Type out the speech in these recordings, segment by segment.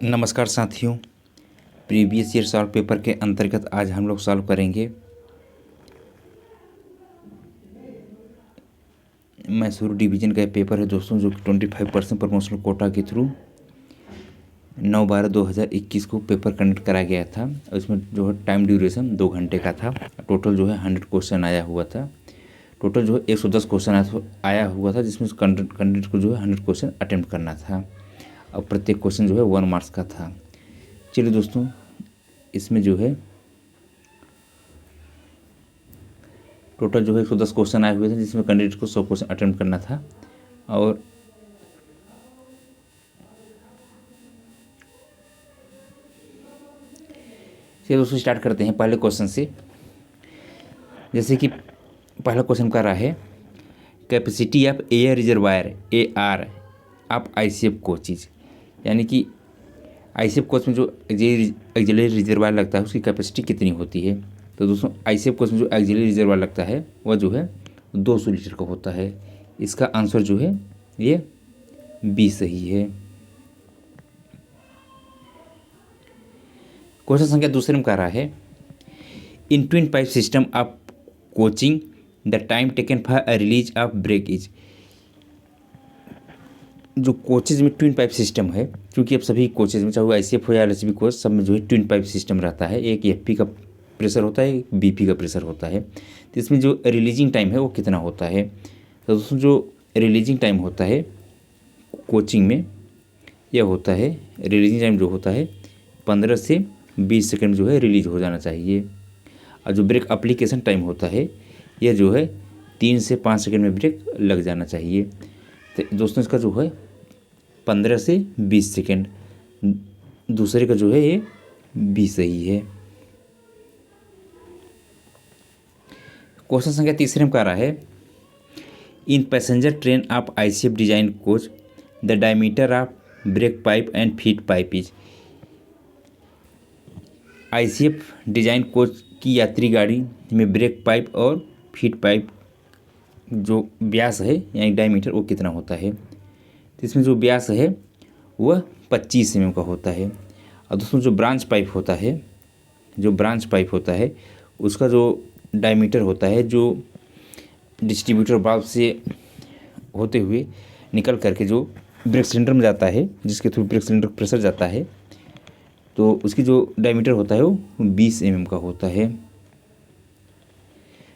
नमस्कार साथियों। Previous year solve paper के अंतर्गत आज हम लोग सॉल्व करेंगे मैसूर डिवीज़न का पेपर है दोस्तों, जो कि 25% प्रमोशनल कोटा के थ्रू 9/12/2021 को पेपर कंडक्ट करा गया था। और इसमें जो है टाइम ड्यूरेशन 2 घंटे का था। टोटल जो है 100 क्वेश्चन आया हुआ था। टोटल जो है 110 क्वेश्चन आया हुआ था, जिसमें कैंडिडेट को जो है 100 क्वेश्चन अटेम्प्ट करना था और प्रत्येक क्वेश्चन जो है 1 मार्क्स का था। चलिए दोस्तों, इसमें जो है टोटल जो है 110 क्वेश्चन आए हुए थे, जिसमें कैंडिडेट को 100 क्वेश्चन अटेम्प्ट करना था। और चलिए दोस्तों, स्टार्ट करते हैं पहले क्वेश्चन से। जैसे कि पहला क्वेश्चन कर रहा है, capacity of air reservoir AR of ICF coaches, यानी कि ICF कोच में जो एक्सिलरी रिजर्वायर लगता है उसकी कैपेसिटी कितनी होती है। तो दोस्तों, ICF कोच में जो एक्सिलरी रिजर्वायर लगता है वह जो है 200 लीटर का होता है। इसका आंसर जो है ये B सही है। क्वेश्चन संख्या दूसरे में कह रहा है, in twin pipe system of coaching the time taken for a release of brake is. जो कोचेज में ट्विन पाइप सिस्टम है, क्योंकि अब सभी कोचेज में चाहे वो ICF हो या LHB कोच, सब में जो है ट्विन पाइप सिस्टम रहता है। एक FP का प्रेशर होता है, एक BP का प्रेशर होता है। तो इसमें जो रिलीजिंग टाइम है वो कितना होता है। तो दोस्तों, जो रिलीजिंग टाइम होता है कोचिंग में यह होता है, रिलीजिंग टाइम जो होता है 15 से 20 सेकेंड जो है रिलीज हो जाना चाहिए। और जो ब्रेक एप्लीकेशन टाइम होता है यह जो है 3 से 5 सेकेंड में ब्रेक लग जाना चाहिए। तो दोस्तों, इसका जो है 15 से 20 सेकेंड, दूसरे का जो है ये B सही है। क्वेश्चन संख्या तीसरे में कह रहा है, in passenger train of ICF design coach the diameter of brake pipe and feed pipe is. ICF design coach की यात्री गाड़ी में ब्रेक पाइप और फीड पाइप जो व्यास है यानी डायमीटर वो कितना होता है। तो इसमें जो व्यास है वह 25 mm का होता है। और दोस्तों, जो ब्रांच पाइप होता है उसका जो डायमीटर होता है, जो डिस्ट्रीब्यूटर वाल्व से होते हुए निकल करके जो ब्रेक सिलेंडर में जाता है, जिसके थ्रू ब्रेक सिलेंडर प्रेशर जाता है, तो उसकी जो डायमीटर होता है वो 20 mm का होता है।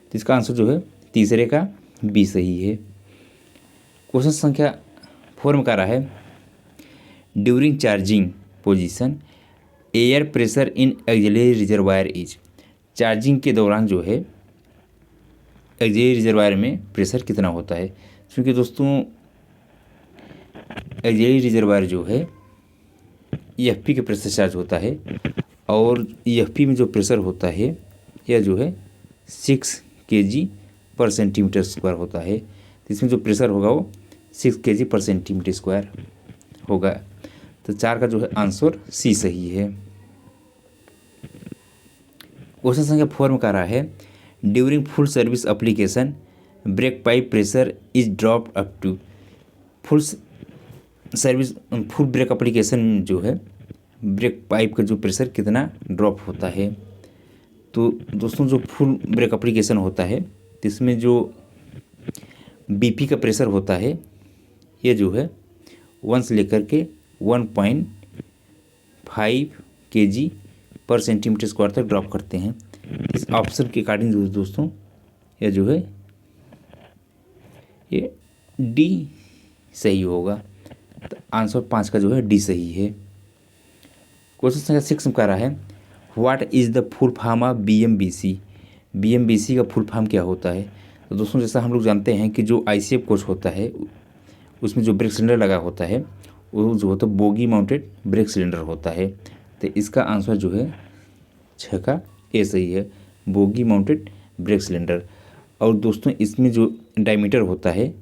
तो इसका आंसर जो है तीसरे का B सही है। क्वेश्चन संख्या 4 में कह रहा है, during charging position air pressure in axillary reservoir is. Charging के दौरान जो है एक्सिलरी रिजर्वायर में प्रेशर कितना होता है। क्योंकि दोस्तों, एक्सिलरी रिजर्वायर जो है EFP के प्रेशर चार्ज होता है, और EFP में जो प्रेशर होता है यह जो है 6 kg/cm² होता है। तो इसमें जो प्रेशर होगा वो 6 kg/cm² होगा। तो 4 का जो है आंसर C सही है। क्वेश्चन संख्या 4 में कह रहा है, during full service application brake pipe pressure is drop up to. Full brake application जो है ब्रेक पाइप का जो प्रेशर कितना ड्रॉप होता है। तो दोस्तों, जो फुल ब्रेक एप्लीकेशन होता है तो इसमें जो BP का प्रेशर होता है ये जो है 1 से लेकर के 1.5 kg/cm² तक ड्रॉप करते हैं। इस ऑप्शन के अकॉर्डिंग दोस्तों यह जो है ये D सही होगा। तो आंसर 5 का जो है D सही है। क्वेश्चन संख्या 6 में कह रहा है, what is the full form of BMBC। BMBC का फुल फॉर्म क्या होता है। तो दोस्तों, जैसा हम लोग जानते हैं कि जो ICF कोच होता है उसमें जो ब्रेक सिलेंडर लगा होता है वो जो होता है बोगी माउंटेड ब्रेक सिलेंडर होता है। तो इसका आंसर जो है 6 का A सही है, बोगी माउंटेड ब्रेक सिलेंडर। और दोस्तों, इसमें जो डायमीटर होता है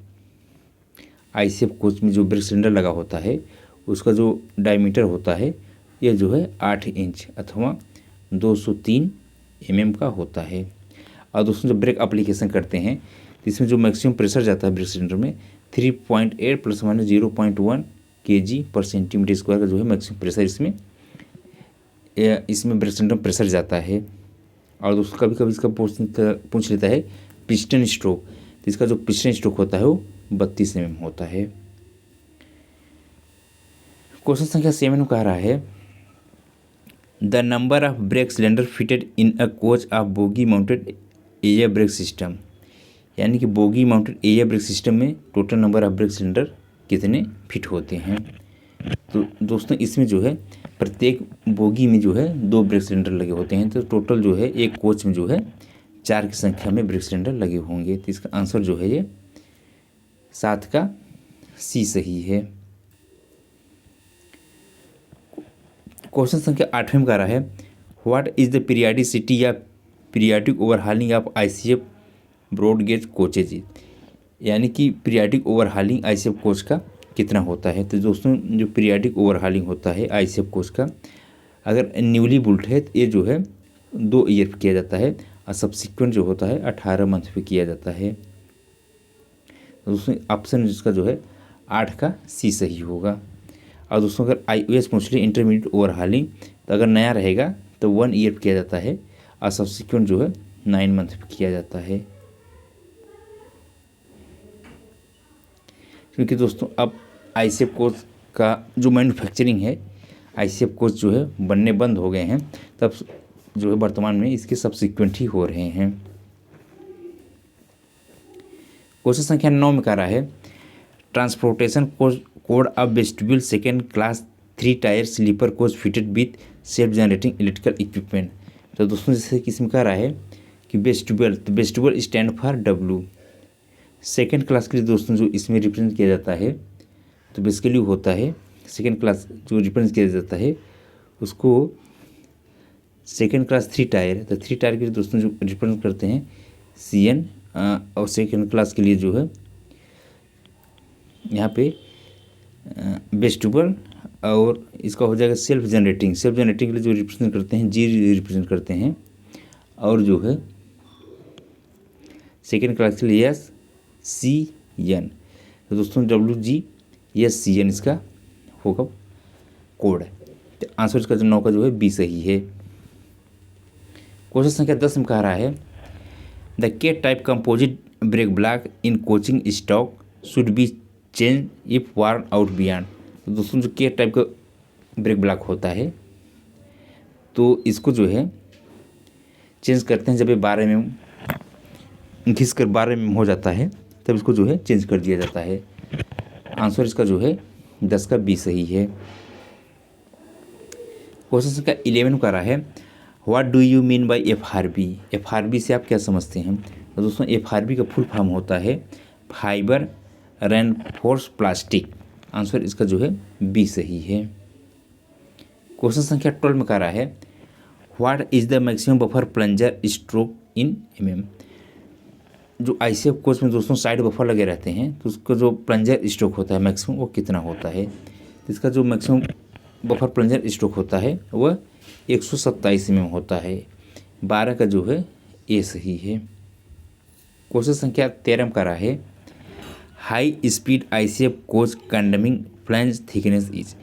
ICF कोच में जो ब्रेक सिलेंडर लगा होता है उसका जो डायमीटर होता है यह जो है 8 इंच अथवा 203 mm का होता है। और दोस्तों, जब ब्रेक एप्लीकेशन करते हैं तो इसमें जो मैक्सिमम प्रेशर जाता है ब्रेक सिलेंडर में 3.8 ± 0.1 kg/cm² का जो है मैक्सिमम प्रेशर इसमें ब्रेक सिस्टम प्रेशर जाता है। और दोस्तों कभी कभी इसका पूछ लेता है पिस्टन स्ट्रोक, तो इसका जो पिस्टन स्ट्रोक होता है वो 32 mm होता है। क्वेश्चन संख्या 7 कह रहा है the number of brake cylinder fitted in a coach of bogie mounted air brake system, यानी कि bogie mounted air brake system में total number of brake cylinder कितने फिट होते हैं। तो दोस्तों इसमें जो है प्रत्येक बोगी में जो है 2 ब्रेक सिलेंडर लगे होते हैं, तो टोटल जो है एक कोच में जो है 4 की संख्या में ब्रेक सिलेंडर लगे होंगे। तो इसका आंसर जो है ये 7 का सी सही है। क्वेश्चन संख्या 8 में कह रहा है व्हाट इज द पीरियडिसिटी या periodic overhauling of ICF broad gauge coaches, यानी कि पीरियाडिक ओवरहालिंग आईसीएफ कोच का कितना होता है। तो दोस्तों जो पीरियाडिक ओवरहालिंग होता है आईसीएफ कोच का, अगर न्यूली बुल्ट है तो ये जो है 2 ईयर पे किया जाता है और सब्सिक्वेंट जो होता है 18 मंथ पे किया जाता है। तो दोस्तों ऑप्शन जिसका जो है 8 का सी सही होगा। और दोस्तों अगर आईओएस पूछ ले इंटरमीडिएट ओवरहालिंग, तो अगर नया रहेगा तो 1 ईयर पे किया जाता है और सब्सिक्वेंट जो है 9 मंथ पे किया जाता है। क्योंकि दोस्तों अब आईसीएफ कोच का जो मैन्युफैक्चरिंग है, आईसीएफ कोच जो है बनने बंद हो गए हैं, तब जो है वर्तमान में इसके सब्सिक्वेंट ही हो रहे हैं। क्वेश्चन संख्या 9 में कह रहा है transportation code of vestibule second class 3 tier sleeper coach fitted with self generating electrical equipment. तो दोस्तों जैसे किसमें कह रहा है कि वेस्टिब्यूल, तो vestibule stand for W. Second class के लिए दोस्तों जो इसमें रिप्रेजेंट किया जाता है, तो बेसिकली होता है सेकेंड क्लास जो रिप्रेजेंट किया जाता है उसको सेकेंड क्लास 3 टायर, तो 3 टायर के लिए दोस्तों जो रिप्रेजेंट करते हैं CN, और सेकेंड क्लास के लिए जो है यहाँ पे वेस्टिब्यूल, और इसका हो जाएगा सेल्फ जनरेटिंग के लिए जो रिप्रेजेंट करते हैं G रिप्रेजेंट करते हैं, और जो है सेकेंड क्लास के लिए CN। तो दोस्तों WGSCN इसका होगा कोड है। तो आंसर इसका जो 9 का जो है B सही है। क्वेश्चन संख्या 10 में कह रहा है the K type composite brake block in coaching stock should be change if worn out beyond. तो दोस्तों जो के टाइप का ब्रेक ब्लॉक होता है, तो इसको जो है चेंज करते हैं जब ये 12 mm घिस कर 12 mm हो जाता है, तब इसको जो है चेंज कर दिया जाता है। आंसर इसका जो है 10 का B सही है। क्वेश्चन संख्या 11 का रहा है what do you mean by FRB। FRB से आप क्या समझते हैं। तो दोस्तों FRB का फुल फॉर्म होता है फाइबर रेनफोर्स प्लास्टिक। आंसर इसका जो है B सही है। क्वेश्चन संख्या 12 में कह रहा है what is the maximum buffer plunger stroke in mm। जो आईसीएफ कोच में दोस्तों साइड बफर लगे रहते हैं, तो उसका जो प्लंजर स्ट्रोक होता है मैक्सिमम वो कितना होता है। तो इसका जो मैक्सिमम बफर प्लंजर स्ट्रोक होता है वह 127 mm होता है। 12 का जो है ए सही है। क्वेश्चन संख्या 13 का रहा है high speed ICF coach कंडमिंग flange thickness is.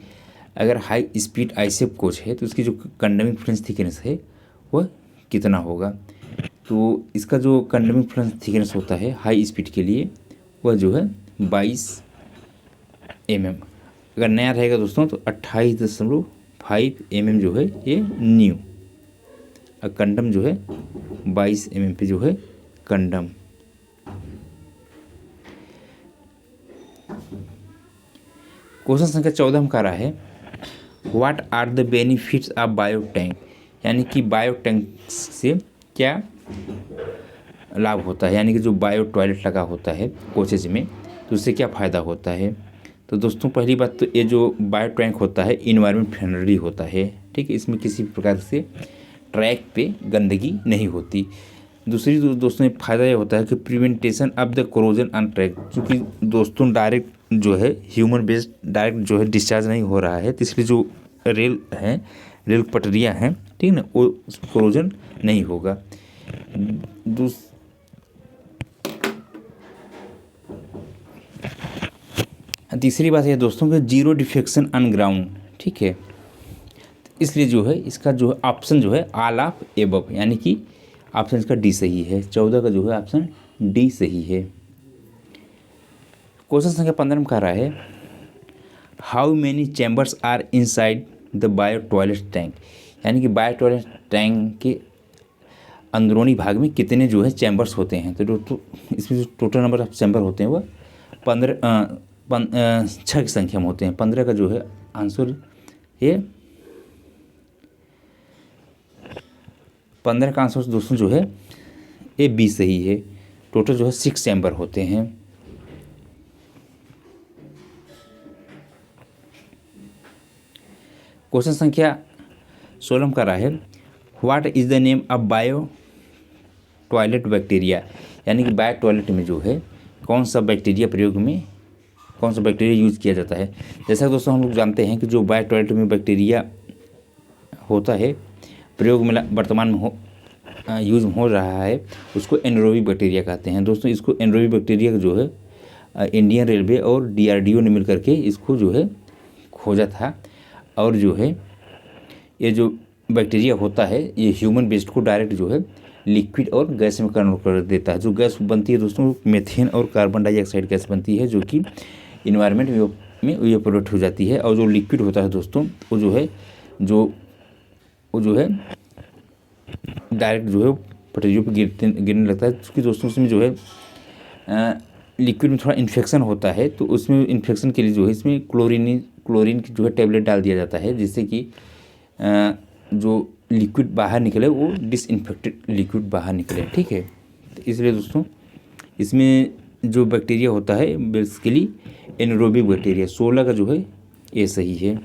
अगर हाई स्पीड आईसीएफ कोच है तो उसकी जो कंडमिंग फ्लैंज थिकनेस है वह कितना होगा। तो इसका जो कंडमिंग फ्लैंज थिकनेस होता है हाई स्पीड के लिए वह जो है 22 mm। अगर नया रहेगा दोस्तों तो 28.5 mm जो है ये न्यू, और कंडम जो है 22 mm पे जो है कंडम। क्वेश्चन संख्या 14 में कह रहा है what are the benefits of bio tank, यानी कि बायो टैंक से क्या लाभ होता है, यानी कि जो बायो टॉयलेट लगा होता है कोचेज में तो उससे क्या फ़ायदा होता है। तो दोस्तों पहली बात तो ये जो बायो टैंक होता है इन्वायरमेंट फ्रेंडली होता है, ठीक है, इसमें किसी भी प्रकार से ट्रैक पे गंदगी नहीं होती। दूसरी दोस्तों फ़ायदा ये होता है कि prevention of the corrosion on track, क्योंकि दोस्तों डायरेक्ट जो है ह्यूमन बेस्ड डायरेक्ट जो है डिस्चार्ज नहीं हो रहा है, तो इसलिए जो रेल पटरियाँ हैं, ठीक ना, वो कोरोजन नहीं होगा। तीसरी बात है दोस्तों कि जीरो डिफेक्शन ऑन ग्राउंड, ठीक है। इसलिए जो है इसका जो है ऑप्शन जो है ऑल ऑफ एबव, यानी कि ऑप्शन इसका डी सही है। 14 का जो है ऑप्शन डी सही है। क्वेश्चन संख्या 15 में कह रहा है how many chambers are inside the bio toilet tank, यानी कि बायो टॉयलेट टैंक के अंदरूनी भाग में कितने जो है चैम्बर्स होते हैं। तो इसमें जो टोटल नंबर ऑफ चैम्बर होते हैं वह 6 की संख्या में होते हैं। 15 का जो है आंसर ये 15 का आंसर दोस्तों जो है ए बी सही है। टोटल जो है 6 चैम्बर होते हैं। क्वेश्चन संख्या 16 का रहा है what is the name of bio toilet bacteria, यानी कि बायो टॉयलेट में जो है कौन सा बैक्टीरिया यूज़ किया जाता है। जैसा दोस्तों हम लोग जानते हैं कि जो बायो टॉयलेट में बैक्टीरिया होता है प्रयोग में वर्तमान में यूज़ हो रहा है उसको एनरोबिक बैक्टीरिया कहते हैं। दोस्तों इसको एनरोबिक बैक्टीरिया जो है इंडियन रेलवे और DRDO ने मिल करके इसको जो है खोजा था। और जो है ये जो बैक्टीरिया होता है ये ह्यूमन वेस्ट को डायरेक्ट जो है लिक्विड और गैस में कन्वर्ट कर देता है। जो गैस बनती है दोस्तों मेथेन और कार्बन डाइऑक्साइड गैस बनती है जो कि इन्वायरमेंट में इवेपोरेट हो जाती है। और जो लिक्विड होता है दोस्तों वो जो है डायरेक्ट जो है पटरियों पर गिरने लगता है। क्योंकि दोस्तों उसमें जो है लिक्विड में थोड़ा इन्फेक्शन होता है तो उसमें इन्फेक्शन के लिए जो है इसमें क्लोरीन की जो है टेबलेट डाल दिया जाता है जिससे कि जो लिक्विड बाहर निकले वो डिसइंफेक्टेड लिक्विड बाहर निकले, ठीक है। तो इसलिए दोस्तों इसमें जो बैक्टीरिया होता है बेसिकली एनरोबिक बैक्टीरिया। 16 का जो है ये सही है।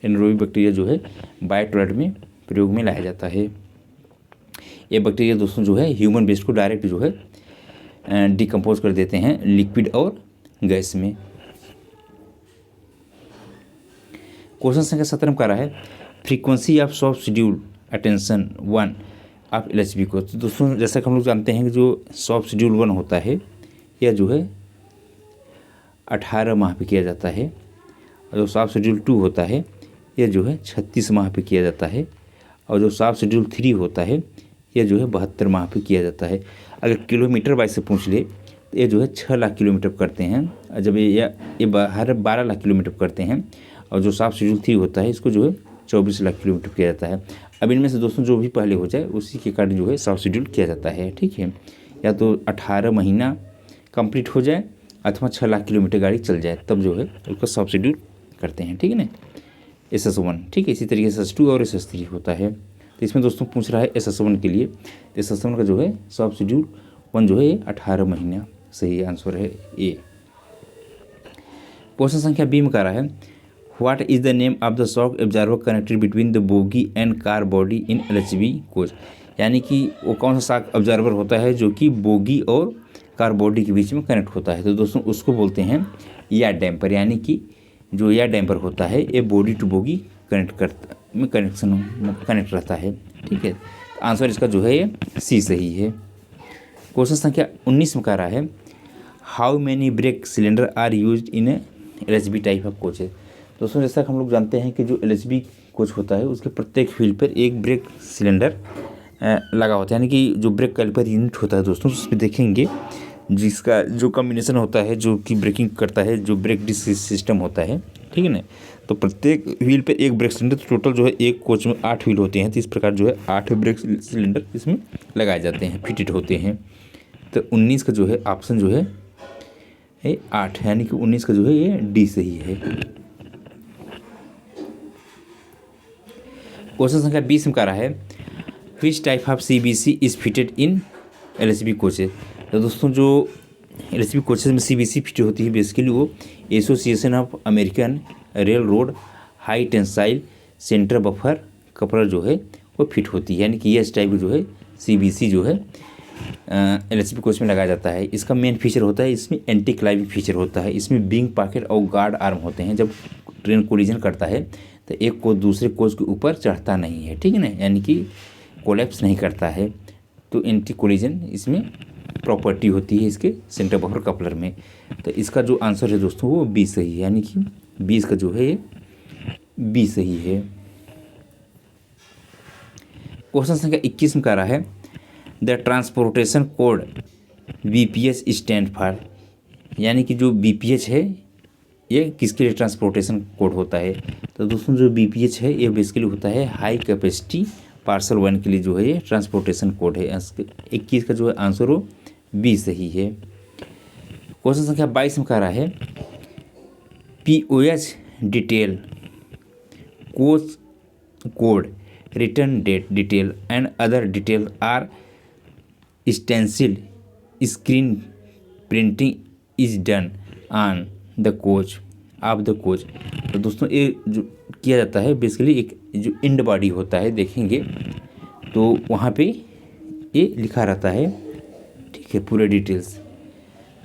एनरोबिक बैक्टीरिया जो है बायो टॉयलेट में प्रयोग में लाया जाता है। ये बैक्टीरिया दोस्तों जो है ह्यूमन वेस्ट को डायरेक्ट जो है डिकम्पोज कर देते हैं लिक्विड और गैस में। क्वेश्चन संख्या 17 में कह रहा है frequency of soft schedule attention 1 of LHB को। तो दोस्तों जैसा कि हम लोग जानते हैं कि जो सॉफ्ट शेड्यूल 1 होता है यह जो है 18 माह पे किया जाता है। और जो सॉफ्ट शेड्यूल 2 होता है यह जो है 36 माह पे किया जाता है। और जो सॉफ्ट शेड्यूल 3 होता है यह जो है 72 माह पे किया जाता है। अगर किलोमीटर वाइज से पूछ ले तो ये जो है 6 लाख किलोमीटर करते हैं। और जब ये बाहर 12 लाख किलोमीटर करते हैं। और जो सॉफ्ट शेड्यूल 3 होता है इसको जो है 24 लाख किलोमीटर किया जाता है। अब इनमें से दोस्तों जो भी पहले हो जाए उसी के कारण जो है सॉफ्ट शेड्यूल किया जाता है, ठीक है। या तो 18 महीना कंप्लीट हो जाए अथवा 6 लाख किलोमीटर गाड़ी चल जाए तब जो है उसका सॉफ्ट शेड्यूल करते हैं, ठीक है ना। SS1, ठीक है। इसी तरीके से SS2 और SS3 होता है। तो इसमें दोस्तों पूछ रहा है SS1 के लिए। SS1 का जो है सॉफ्ट शेड्यूल 1 जो है 18 महीना सही आंसर है ए। क्वेश्चन संख्या 20 में कह रहा है what is the name of the shock absorber connected between the bogie and car body in LHB coach, यानी कि वो कौन सा शॉक एब्जॉर्बर होता है जो कि बोगी और कार बॉडी के बीच में कनेक्ट होता है। तो दोस्तों उसको बोलते हैं एयर डैम्पर, यानी कि जो एयर डैम्पर होता है ये बॉडी टू बोगी कनेक्ट रहता है, ठीक है। आंसर इसका जो है ये सी सही है। क्वेश्चन संख्या 19 में कह रहा है how many brake cylinder are used in LHB type of coaches. दोस्तों जैसा कि हम लोग जानते हैं कि जो LHB कोच होता है उसके प्रत्येक व्हील पर एक ब्रेक सिलेंडर लगा होता है, यानी कि जो ब्रेक कैलिपर यूनिट होता है दोस्तों उसमें देखेंगे जिसका जो कॉम्बिनेशन होता है जो कि ब्रेकिंग करता है जो ब्रेक डिस्क सिस्टम होता है, ठीक है ना। तो प्रत्येक व्हील पे एक ब्रेक सिलेंडर, तो टोटल जो है एक कोच में 8 व्हील होते हैं। तो इस प्रकार जो है 8 ब्रेक सिलेंडर इसमें लगाए जाते हैं, फिटेड होते हैं। तो 19 का जो है ऑप्शन जो है 8, यानी कि 19 का जो है ये डी सही है। क्वेश्चन संख्या 20 में कह रहा है which type of CBC is fitted in LHB coaches. तो दोस्तों जो LHB कोचेज में CBC फिट होती है बेसिकली वो association of American rail road high tensile centre buffer कपड़ा जो है वो फिट होती है, यानी कि इस टाइप की जो है CBC जो है LHB कोच में लगाया जाता है। इसका मेन फीचर होता है इसमें एंटी क्लाइविंग फीचर होता है। इसमें विंग पॉकेट और गार्ड आर्म होते हैं। जब ट्रेन कोलिजन करता है तो एक कोच दूसरे कोच के ऊपर चढ़ता नहीं है, ठीक है ना, यानी कि कोलैप्स नहीं करता है। तो एंटी कोलिजन इसमें प्रॉपर्टी होती है इसके सेंटर बफर कपलर में। तो इसका जो आंसर है दोस्तों वो बी सही है, यानी कि 20 का जो है ये बी सही है। क्वेश्चन संख्या 21 में कह रहा है the transportation code BPH stand for, यानी कि जो बीपीएच है ये किसके लिए ट्रांसपोर्टेशन कोड होता है। तो दोस्तों जो बीपीएच है ये बेसिकली होता है हाई कैपेसिटी पार्सल वन के लिए जो है ये ट्रांसपोर्टेशन कोड है। 21 का जो है आंसर वो बी सही है। क्वेश्चन संख्या 22 में कह रहा है POH detail coach code return date detail and other detail are stencilled screen printing is done on the coach of the coach. तो दोस्तों ये जो किया जाता है बेसिकली एक जो इंड बॉडी होता है देखेंगे तो वहाँ पे ये लिखा रहता है, ठीक है, पूरे डिटेल्स।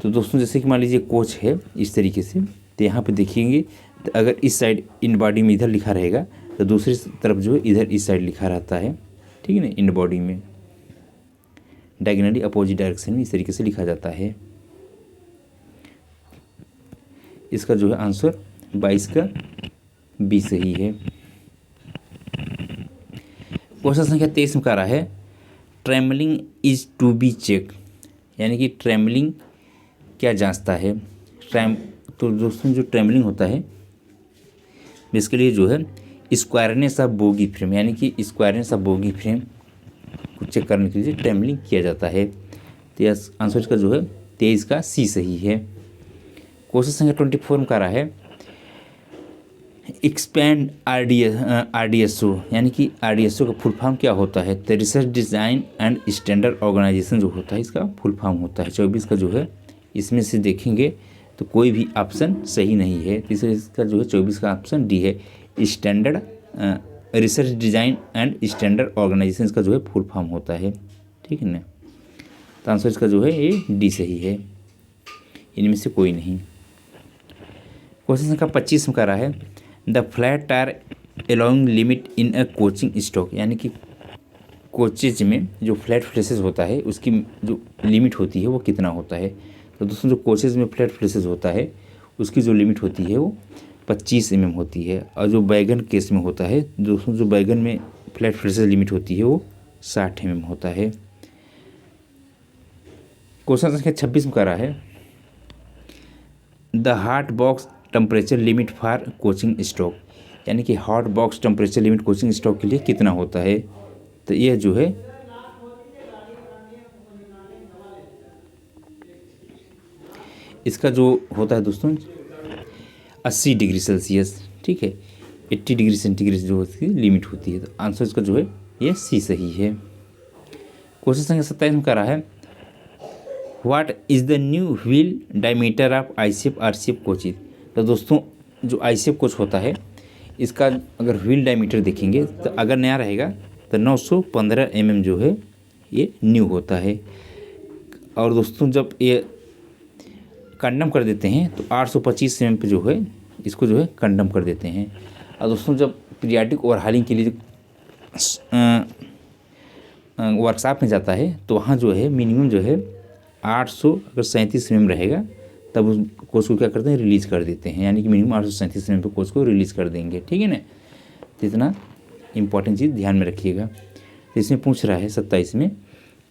तो दोस्तों जैसे कि मान लीजिए कोच है इस तरीके से, तो यहाँ पे देखेंगे तो अगर इस साइड इंड बॉडी में इधर लिखा रहेगा तो दूसरी तरफ जो है इधर इस साइड लिखा रहता है, ठीक है ना, इंड बॉडी में डायगोनली अपोजिट डायरेक्शन में इस तरीके से लिखा जाता है। इसका जो है आंसर 22 का बी सही है। क्वेश्चन संख्या 23 में कह रहा है trammelling is to be check, यानी कि ट्रेमलिंग क्या जांचता है। तो दोस्तों जो ट्रेमलिंग होता है बेसिकली जो है स्क्वायरनेस ऑफ बोगी फ्रेम, यानी कि स्क्वायरनेस ऑफ बोगी फ्रेम को चेक करने के लिए ट्रेमलिंग किया जाता है। तो यह आंसर इसका जो है 23 का सी सही है। क्वेश्चन संख्या 24 में कह रहा है एक्सपैंड आरडीएसओ, यानी कि आरडीएसओ का फुल फॉर्म क्या होता है। तो research design and standard organisation जो होता है इसका फुल फॉर्म होता है। 24 का जो है इसमें से देखेंगे तो कोई भी ऑप्शन सही नहीं है, तो इसका जो है 24 का ऑप्शन डी है, standard research design and standard organisation का जो है फुल फॉर्म होता है, ठीक है ना। तो आंसर इसका जो है ये डी सही है, इनमें से कोई नहीं। क्वेश्चन संख्या 25 में कह रहा है the flat tyre along limit in a coaching stock, यानी कि कोचेज में जो फ्लैट फ्लेसेस होता है उसकी जो लिमिट होती है वो कितना होता है। तो दोस्तों जो कोचेज में फ्लैट फ्लेसेस होता है उसकी जो लिमिट होती है वो 25 mm होती है, और जो बैगन केस में होता है दोस्तों जो बैगन में फ्लैट फ्लेसेस लिमिट होती है वो 60 mm होता है। क्वेश्चन संख्या 26 में कह रहा है the hot box temperature limit for coaching stock, यानी कि hot box temperature limit coaching stock के लिए कितना होता है। तो यह जो है इसका जो होता है दोस्तों 80 डिग्री सेल्सियस, ठीक है, 80 डिग्री सेंटीग्रेड जो इसकी लिमिट होती है। तो आंसर इसका जो है ये सी सही है। क्वेश्चन संख्या 27 में कह रहा है what is the new wheel diameter of ICF RCF coaches. तो दोस्तों जो आईसीएफ कोच होता है इसका अगर व्हील डायमीटर देखेंगे तो अगर नया रहेगा तो 915 mm जो है ये न्यू होता है, और दोस्तों जब ये कंडम कर देते हैं तो 825 mm पे जो है इसको जो है कंडम कर देते हैं। और दोस्तों जब पीरियाडिक ओवरहालिंग के लिए वर्कशॉप में जाता है तो वहाँ जो है मिनिमम जो है 837 mm रहेगा, तब उस कोच को क्या करते हैं रिलीज़ कर देते हैं, यानी कि मिनिमम 837 mm पे कोच को रिलीज़ कर देंगे, ठीक है ना। तो इतना इंपॉर्टेंट चीज़ ध्यान में रखिएगा। तो इसमें पूछ रहा है 27 में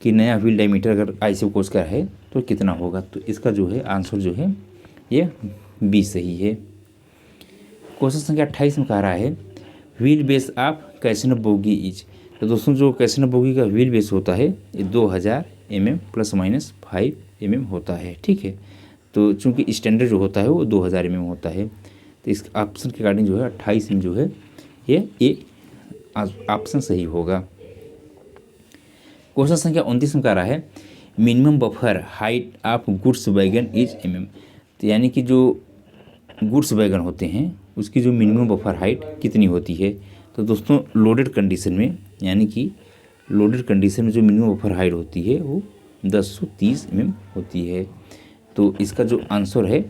कि नया व्हील डायमीटर अगर आईसीएफ कोच का है तो कितना होगा। तो इसका जो है आंसर जो है ये बी सही है। क्वेश्चन संख्या 28 में कह रहा है wheel base of casino bogie is. तो दोस्तों जो कैसिनो बोगी का व्हील बेस होता है ये 2000 mm ±5 mm होता है, ठीक है। तो चूंकि स्टैंडर्ड जो होता है वो 2000 mm होता है, तो इस ऑप्शन के अकॉर्डिंग जो है 28 में जो है ये ऑप्शन सही होगा। क्वेश्चन संख्या 29 में कह रहा है minimum buffer height of goods wagon is mm। तो यानी कि जो गुड्स वैगन होते हैं उसकी जो मिनिमम बफर हाइट कितनी होती है। तो दोस्तों लोडेड कंडीशन में, यानी कि लोडेड कंडीशन में जो मिनिमम बफर हाइट होती है वो 1030 mm होती है। तो इसका जो आंसर है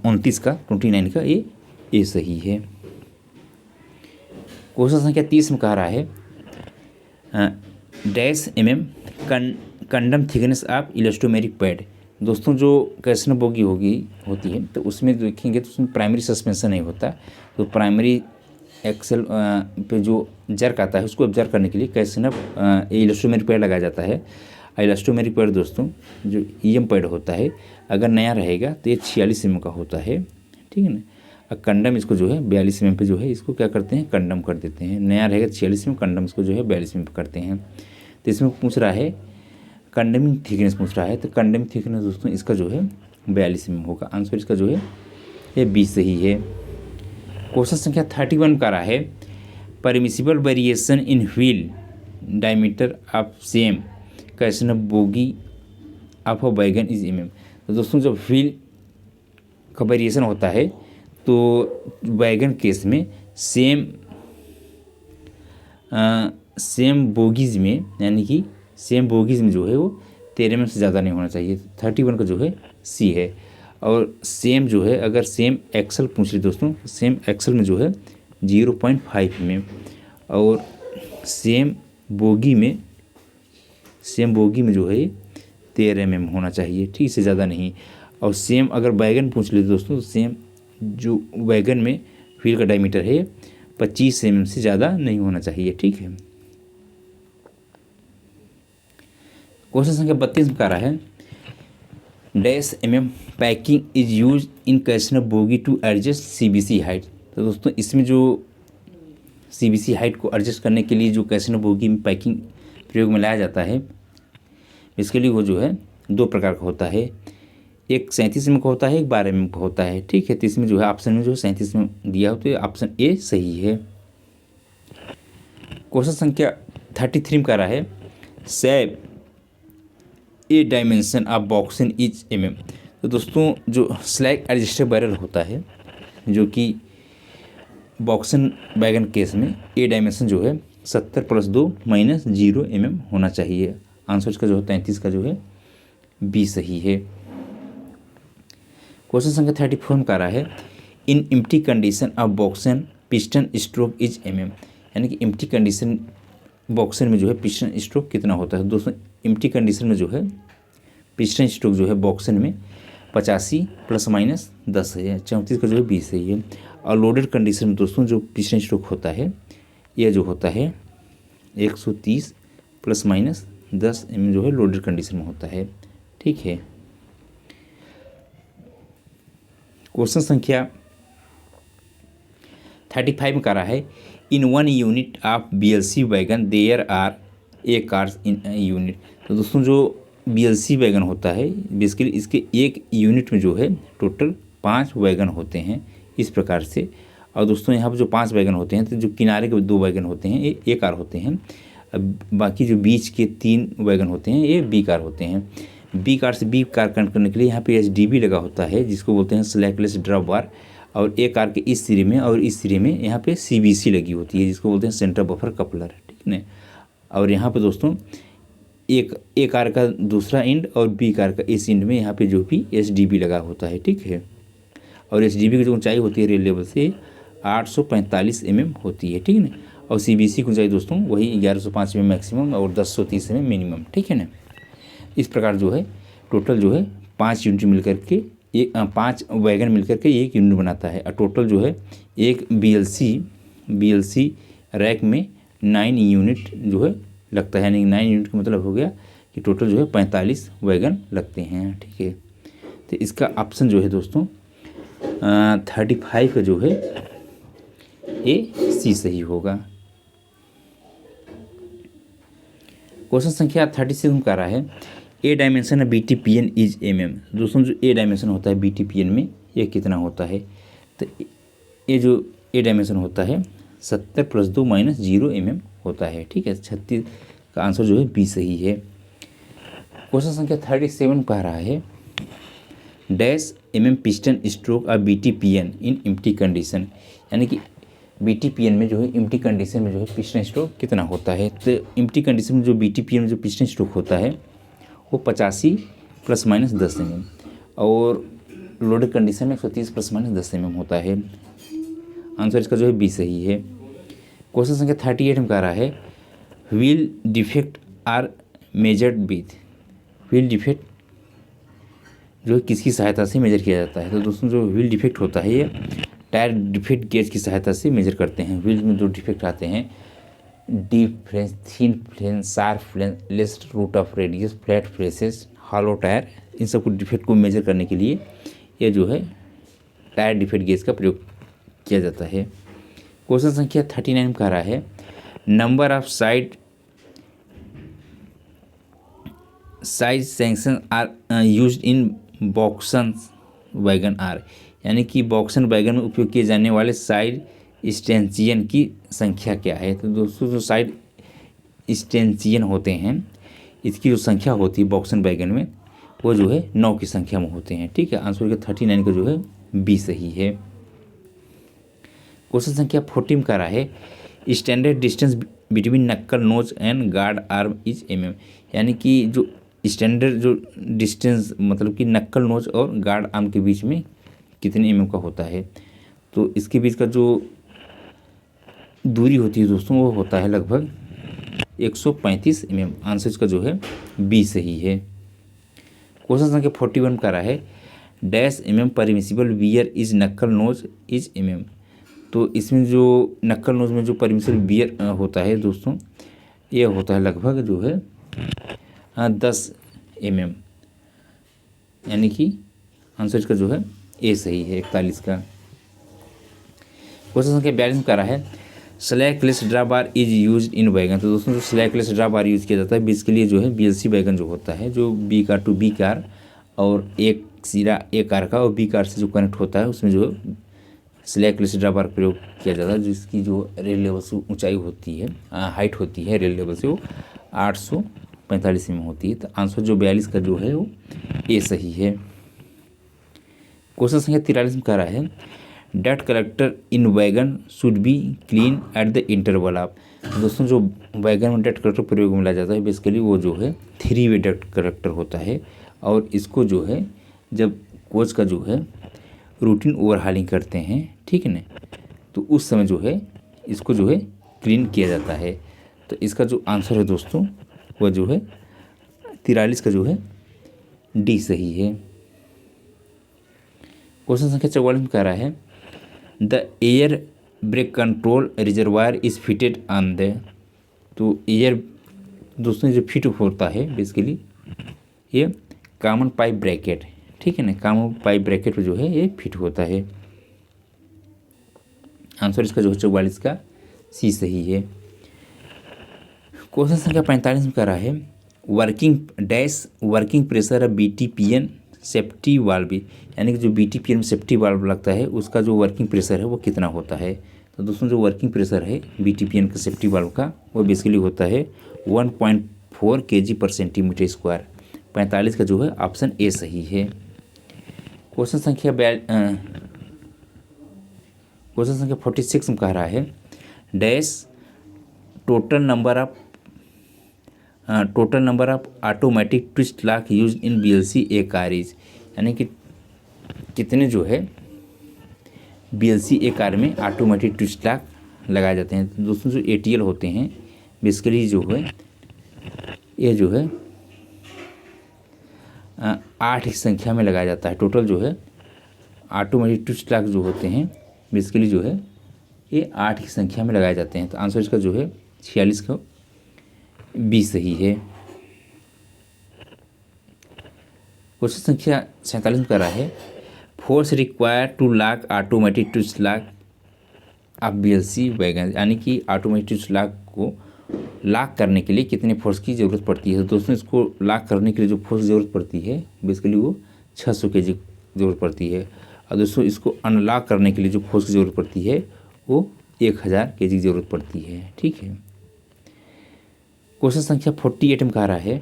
29 का ये सही है। क्वेश्चन संख्या 30 में कह रहा है dash mm condemn thickness of elastomeric pad. दोस्तों जो कैल्शियम बोगी होती है तो उसमें देखेंगे तो उसमें प्राइमरी सस्पेंशन नहीं होता, तो प्राइमरी एक्सेल पे जो जर्क आता है उसको ऑब्जर्व करने के लिए कैल्शियम इलास्टोमेरिक पैड लगाया जाता है। इलास्टोमेरिक पैड दोस्तों जो ईएम पैड होता है अगर नया रहेगा तो ये 46 mm का होता है, ठीक है ना। और कंडम इसको जो है 42 mm पे जो है इसको क्या करते हैं, कंडम कर देते हैं। नया रहेगा 46 mm, कंडम इसको जो है 42 mm पे करते हैं। तो इसमें पूछ रहा है कंडमिंग थिकनेस पूछ रहा है, तो कंडमिंग थिकनेस दोस्तों इसका जो है 42 mm होगा। आंसर इसका जो है ये 20 सही है। क्वेश्चन संख्या 31 का रहा है permissible variation in wheel diameter of same calcium bogie of a wagon is mm। तो दोस्तों जब व्हील का वेरिएशन होता है तो वैगन केस में सेम बोगीज में, यानी कि सेम बोगीज में जो है वो 13 mm से ज़्यादा नहीं होना चाहिए। 31 का जो है सी है। और सेम जो है अगर सेम एक्सल पूछ ली दोस्तों, सेम एक्सल में जो है 0.5 mm, और सेम बोगी में जो है 13 mm होना चाहिए, ठीक, से ज़्यादा नहीं। और सेम अगर वैगन पूछ ले दोस्तों, तो सेम जो वैगन में व्हील का डायमीटर है 25 mm से ज़्यादा नहीं होना चाहिए, ठीक है। क्वेश्चन संख्या 32 का रहा है -mm packing is use in calcium bogie to adjust CBC height. तो दोस्तों इसमें जो CBC हाइट को एडजस्ट करने के लिए जो कैल्शियम बोगी में पैकिंग प्रयोग में लाया जाता है, इसके लिए वो जो है 2 प्रकार का होता है, एक 37 mm का होता है, एक 12 mm का होता है, ठीक है। तो इसमें जो है ऑप्शन में जो है 37 में दिया हो, तो ऑप्शन ए सही है। क्वेश्चन संख्या 33 का रहा है सैब a dimension of boxing is mm। तो दोस्तों जो स्लैग एडजस्टेबल बैरल होता है, जो कि बॉक्सिंग वैगन केस में ए डायमेंशन जो है 70 + 2 - 0 mm होना चाहिए। आंसर इसका जो है 33 का जो है बी सही है। क्वेश्चन संख्या 34 का रहा है in empty condition of BOXN piston stroke is mm। यानी कि एम्प्टी कंडीशन बॉक्सन में जो है पिस्टन स्ट्रोक कितना होता है। दोस्तों एम्प्टी कंडीशन में जो है पिस्टन स्ट्रोक जो है बॉक्सन में 85 ± 10 है, 34 का जो है 20 सही है। और लोडेड कंडीशन में दोस्तों जो पिस्टन स्ट्रोक होता है यह जो होता है 130 ± 10 mm जो है लोडेड कंडीशन में होता है, ठीक है। क्वेश्चन संख्या 35 का रहा है इन 1 unit of BLC wagon there are a cars in unit. तो दोस्तों जो BLC वैगन होता है बेसिकली इसके एक यूनिट में जो है टोटल 5 वैगन होते हैं इस प्रकार से। और दोस्तों यहाँ पर जो 5 वैगन होते हैं तो जो किनारे के 2 वैगन होते हैं ये ए कार होते हैं, बाकी जो बीच के 3 वैगन होते हैं ये बी कार होते हैं। बी कार से बी कार कनेक्ट करने के लिए यहाँ पे HDB लगा होता है जिसको बोलते हैं स्लैकलेस ड्रॉप बार, और ए कार के इस सिरे में और इस सिरे में यहाँ पे CBC लगी होती है जिसको बोलते हैं सेंटर बफर कपलर, ठीक है। और यहाँ पे दोस्तों एक ए कार का दूसरा एंड और बी कार का इस एंड में यहाँ पे जो भी HDB लगा होता है, ठीक है। और HDB की जो ऊंचाई होती है रेल लेवल से 845 mm होती है, ठीक है ना। और CBC की ऊंचाई दोस्तों वही 1105 mm मैक्सिमम और 1030 mm मिनिमम, ठीक है ना। इस प्रकार जो है टोटल जो है 5 यूनिट मिलकर के 5 वैगन मिलकर के एक यूनिट बनाता है। और टोटल जो है एक BLC रैक में 9 यूनिट जो है लगता है, यानी 9 यूनिट का मतलब हो गया कि टोटल जो है 45 वैगन लगते हैं, ठीक है। तो इसका ऑप्शन जो है दोस्तों 35 का जो है AC सही होगा। क्वेश्चन संख्या 36 का रहा है a dimension of BTPN is mm। दोस्तों जो ए डायमेंशन होता है BTPN में ये कितना होता है, तो ये जो ए डायमेंशन होता है 70 + 2 - 0 mm होता है, ठीक है। 36 का आंसर जो है बी सही है। क्वेश्चन संख्या 37 कह रहा है -mm piston stroke of BTPN in empty condition. यानी कि BTPN में जो है एम्प्टी कंडीशन में जो है पिस्टन स्ट्रोक कितना होता है। तो एम्प्टी कंडीशन में जो BTPN में जो पिस्टन स्ट्रोक होता है वो 85 ± 10 mm, और लोडेड कंडीशन में 130 ± 10 mm होता है। आंसर इसका जो है बी सही है। क्वेश्चन संख्या 38 में कह रहा है wheel defect are measured with. Wheel defect जो किसकी सहायता से मेजर किया जाता है? तो दोस्तों जो व्हील डिफेक्ट होता है ये टायर डिफेक्ट गेज की सहायता से मेजर करते हैं। व्हील में जो डिफेक्ट आते हैं, deep flange, thin flange, sharp flange, less root of radius, flat places, hollow tyre, इन सब को डिफेक्ट को मेजर करने के लिए ये जो है टायर डिफेक्ट गेज का प्रयोग किया जाता है। क्वेश्चन संख्या 39 कह रहा है number of size section are used in BOXN wagon are, यानी कि बॉक्सन वैगन में उपयोग किए जाने वाले साइड स्टेंशियन की संख्या क्या है? तो दोस्तों जो साइड स्टेंशियन होते हैं इसकी जो संख्या होती है बॉक्सन वैगन में वो जो है 9 की संख्या में होते हैं। ठीक है, आंसर का 39 का जो है बी सही है। क्वेश्चन संख्या 40 का रहा है standard distance between knuckle nose and guard arm is mm, यानी कि जो स्टैंडर्ड जो डिस्टेंस मतलब कि नक्कल नोज और गार्ड आर्म के बीच में कितने mm का होता है? तो इसके बीच का जो दूरी होती है दोस्तों वो होता है लगभग 135 mm। आंसर इसका जो है बी सही है। क्वेश्चन संख्या 41 का रहा है dash mm permissible wear is नक्कल नोज इज mm, तो इसमें जो नक्कल नोज में जो परमिसिबल वियर होता है दोस्तों ये होता है लगभग जो है 10 mm, यानी कि आंसर इसका जो है ए सही है 41 का। क्वेश्चन संख्या 42 का रहा है slackless draw bar is used in wagon, तो दोस्तों जो स्लैकलेस ड्रा बार यूज़ किया जाता है इसके लिए जो है BLC वैगन जो होता है जो B car to B car और एक सिरा ए कार का और बी कार से जो कनेक्ट होता है उसमें जो स्लैकलेस ड्रा बार प्रयोग किया जाता है जिसकी जो रेल लेवल से ऊंचाई होती है हाइट होती है रेल लेवल से वो 845 में होती है। तो आंसर जो 42 का जो है वो ए सही है। क्वेश्चन संख्या 43 में कह रहा है डट collector in wagon should be clean at the interval of, दोस्तों जो वैगन में डट कलेक्टर प्रयोग में लाया जाता है बेसिकली वो जो है 3 वे डट कलेक्टर होता है और इसको जो है जब कोच का जो है रूटीन ओवरहालिंग करते हैं ठीक है ना, तो उस समय जो है इसको जो है क्लीन किया जाता है। तो इसका जो आंसर है दोस्तों वह जो है 43 का जो है डी सही है। क्वेश्चन संख्या 44 में कह रहा है the air brake control reservoir is fitted on the, तो एयर दोस्तों जो फिट होता है बेसिकली ये कॉमन पाइप ब्रैकेट ठीक है ना, कॉमन पाइप ब्रैकेट जो है ये फिट होता है। आंसर इसका जो है 44 का सी सही है। क्वेश्चन संख्या 45 में कह रहा है working pressure of BTPN safety valve, यानी कि जो BTPN में सेफ्टी वाल्व लगता है उसका जो वर्किंग प्रेशर है वो कितना होता है? तो दोस्तों जो वर्किंग प्रेशर है BTPN का सेफ्टी वाल्व का वो बेसिकली होता है 1.4 kg/cm²। 45 का जो है ऑप्शन ए सही है। क्वेश्चन संख्या 46 में कह रहा है dash total number of automatic twist lock use in BLC A car is, यानी कि कितने जो है BLC ए कार में ऑटोमेटिक ट्विस्ट लॉक लगाए जाते हैं? तो दोस्तों जो ATL होते हैं बेसिकली जो है ये जो है 8 की संख्या में लगाया जाता है। टोटल जो है ऑटोमेटिक ट्विस्ट लॉक जो होते हैं बेसिकली जो है ये 8 की संख्या में लगाए जाते हैं। तो आंसर इसका जो है 46 का बी सही है। क्वेश्चन संख्या 47 में कर रहा है force require to lock automatic twist lock of BLC wagon, यानी कि ऑटोमेटिक ट्विस्ट लॉक को लॉक करने के लिए कितने फोर्स की ज़रूरत पड़ती है? तो दोस्तों इसको लॉक करने के लिए जो फोर्स ज़रूरत पड़ती है बेसिकली वो 600 kg ज़रूरत पड़ती है और दोस्तों इसको अनलॉक करने के लिए जो फोर्स की ज़रूरत पड़ती है वो 1000 kg की ज़रूरत पड़ती है। ठीक है। क्वेश्चन संख्या 48 में कह रहा है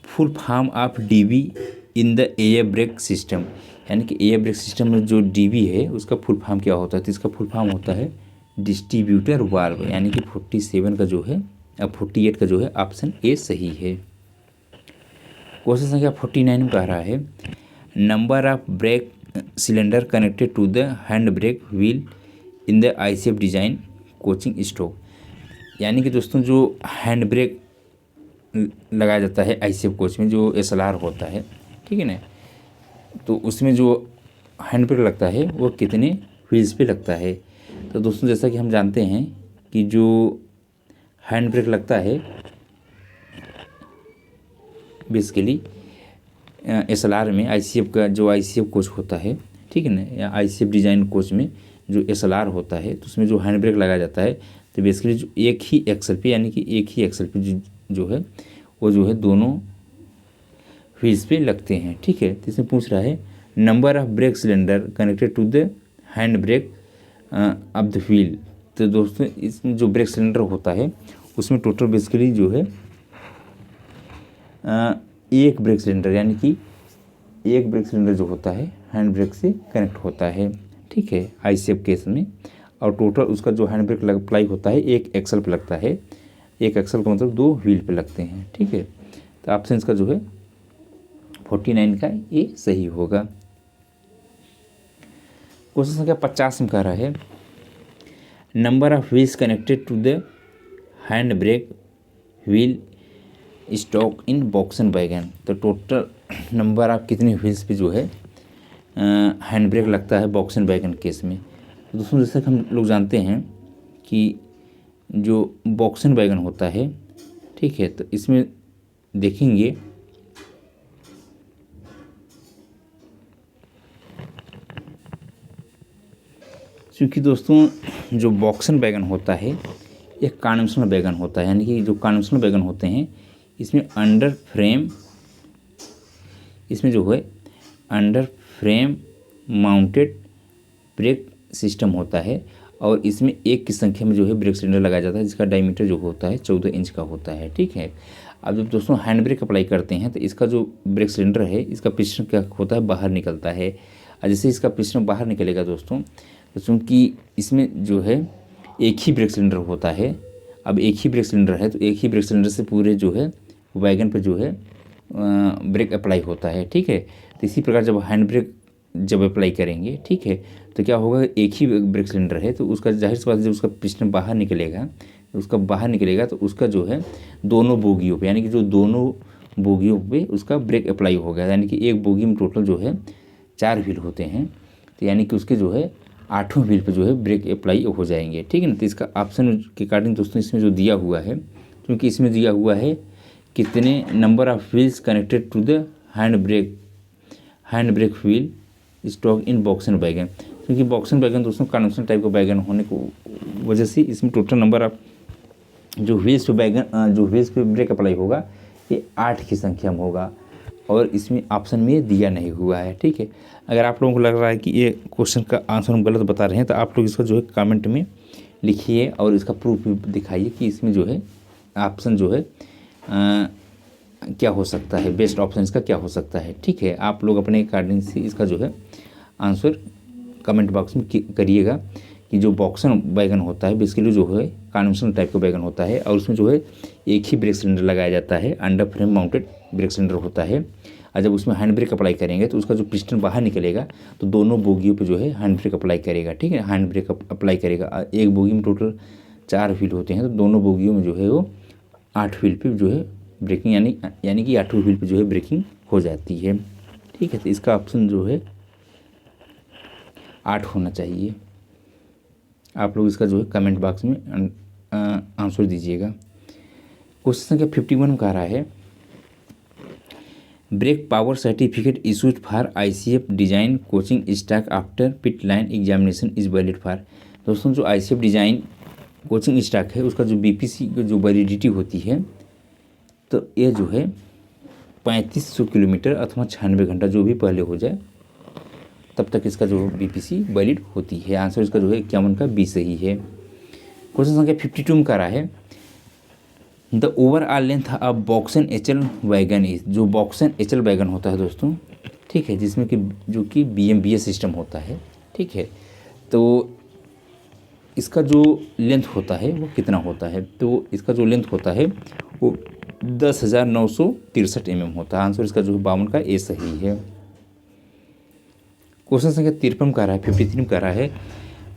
full form of DB in the air brake system, यानी कि एयर ब्रेक सिस्टम में जो DB है उसका फुल फॉर्म क्या होता है? तो इसका फुल फॉर्म होता है डिस्ट्रीब्यूटर वाल्व, यानी कि 47 का जो है 48 का जो है ऑप्शन ए सही है। क्वेश्चन संख्या 49 में कह रहा है number of brake cylinder connected to the hand brake wheel in the ICF design coaching stroke, यानी कि दोस्तों जो हैंड ब्रेक लगाया जाता है ICF कोच में, जो SLR होता है, ठीक है ना। तो उसमें जो हैंड ब्रेक लगता है वो कितने व्हील्स पे लगता है। तो दोस्तों जैसा कि हम जानते हैं कि जो हैंड ब्रेक लगता है बेसिकली SLR में, ICF का जो ICF कोच होता है, ठीक है ना, या ICF डिज़ाइन कोच में जो SLR होता है, तो उसमें जो हैंड ब्रेक लगाया जाता है तो बेसिकली जो एक ही एक्सल पे, यानी कि एक ही एक्सल पे जो है वो जो है दोनों व्हील्स पे लगते हैं, ठीक है। तो इसमें पूछ रहा है number of brake cylinder connected to the hand brake of the wheel. तो दोस्तों इसमें जो ब्रेक सिलेंडर होता है उसमें टोटल बेसिकली जो है एक ब्रेक सिलेंडर, यानी कि एक ब्रेक सिलेंडर जो होता है हैंड ब्रेक से कनेक्ट होता है, ठीक है, ICF केस में। और टोटल उसका जो हैंड ब्रेक अप्लाई होता है एक एक्सल पे लगता है। एक एक्सल का मतलब 2 व्हील पे लगते हैं, ठीक है। तो ऑप्शन इसका जो है 49 का ये सही होगा। क्वेश्चन संख्या 50 में कह रहा है number of wheels connected to the hand brake wheel stock in BOXN wagon. तो टोटल नंबर ऑफ कितने व्हील्स पे जो है हैंड ब्रेक लगता है बॉक्सन वैगन केस में। तो दोस्तों जैसा कि हम लोग जानते हैं कि जो बॉक्सन वैगन होता है, ठीक है, तो इसमें देखेंगे क्योंकि दोस्तों जो बॉक्सन वैगन होता है एक कन्वेंशनल वैगन होता है, यानी कि जो कन्वेंशनल वैगन होते हैं इसमें अंडर फ्रेम, इसमें जो है under frame mounted brake system होता है और इसमें एक की संख्या में जो है ब्रेक सिलेंडर लगाया जाता है जिसका डायमीटर जो होता है 14 इंच का होता है, ठीक है। अब जब दोस्तों हैंड ब्रेक अप्लाई करते हैं तो इसका जो ब्रेक सिलेंडर है इसका पिस्टन क्या होता है, बाहर निकलता है। और जैसे इसका पिस्टन बाहर निकलेगा दोस्तों, तो चूँकि इसमें जो है एक ही ब्रेक सिलेंडर होता है, अब एक ही ब्रेक सिलेंडर है तो एक ही ब्रेक सिलेंडर से पूरे जो है वैगन पर जो है ब्रेक अप्लाई होता है, ठीक है। तो इसी प्रकार जब हैंड ब्रेक जब अप्लाई करेंगे, ठीक है, तो क्या होगा, एक ही ब्रेक सिलेंडर है तो उसका जाहिर सी बात है जब उसका पिस्टन बाहर निकलेगा तो उसका जो है दोनों बोगियों पे, यानी कि जो दोनों बोगियों पे उसका ब्रेक अप्लाई होगा, यानी कि एक बोगी में टोटल जो है 4 व्हील होते हैं, तो यानी कि उसके जो है 8वें व्हील पे जो है ब्रेक अप्लाई हो जाएंगे, ठीक है ना। तो इसका ऑप्शन के अकॉर्डिंग दोस्तों इसमें जो दिया हुआ है, क्योंकि इसमें दिया हुआ है कितने number of wheels connected to the hand brake wheel stock in BOXN wagon, क्योंकि बॉक्सन वैगन दोस्तों कन्वेंशनल टाइप का वैगन होने को वजह से इसमें टोटल नंबर ऑफ जो व्हील्स पे ब्रेक अप्लाई होगा ये 8 की संख्या में होगा और इसमें ऑप्शन में दिया नहीं हुआ है, ठीक है। अगर आप लोगों को लग रहा है कि ये क्वेश्चन का आंसर हम गलत बता रहे हैं तो आप लोग इसका जो है कमेंट में लिखिए और इसका प्रूफ भी दिखाइए कि इसमें जो है ऑप्शन जो है क्या हो सकता है, बेस्ट ऑप्शन इसका क्या हो सकता है, ठीक है। आप लोग अपने अकॉर्डिंग से इसका जो है आंसर कमेंट बॉक्स में करिएगा कि जो बॉक्सन वैगन होता है बेसिकली जो है कन्वेंशनल टाइप का वैगन होता है और उसमें जो है एक ही ब्रेक सिलेंडर लगाया जाता है, under frame mounted brake cylinder होता है। और जब उसमें हैंड ब्रेक अप्लाई करेंगे तो उसका जो पिस्टन बाहर निकलेगा तो दोनों बोगियों पे जो है हैंड ब्रेक अप्लाई करेगा, ठीक है, हैंड ब्रेक अप्लाई करेगा। एक बोगी में टोटल 4 व्हील होते हैं तो दोनों बोगियों में जो है वो 8 व्हील पे जो है ब्रेकिंग यानी कि 8वें व्हील पे जो है ब्रेकिंग हो जाती है, ठीक है। तो इसका ऑप्शन जो है 8 होना चाहिए। आप लोग इसका जो है कमेंट बॉक्स में आंसर दीजिएगा। क्वेश्चन संख्या 51 में कह रहा है brake power certificate issued for ICF design coaching staff after pit line examination is valid for. दोस्तों जो ICF डिज़ाइन कोचिंग स्टाफ है उसका जो BPC की जो वैलिडिटी होती है तो ये जो है 3500 किलोमीटर अथवा 96 घंटा जो भी पहले हो जाए तब तक इसका जो BPC वैलिड होती है। आंसर इसका जो है 51 का B सही है। क्वेश्चन संख्या 52 में कह रहा है the overall length of BOXN HL wagon is. जो बॉक्सन HL वैगन होता है दोस्तों, ठीक है, जिसमें कि जो कि BMBS सिस्टम होता है, ठीक है, तो इसका जो लेंथ होता है वो कितना होता है, तो इसका जो लेंथ होता है वो 10,963 mm होता है। आंसर इसका जो है 52 का A सही है। क्वेश्चन संख्या 53 में कह रहा है 53 में कह रहा है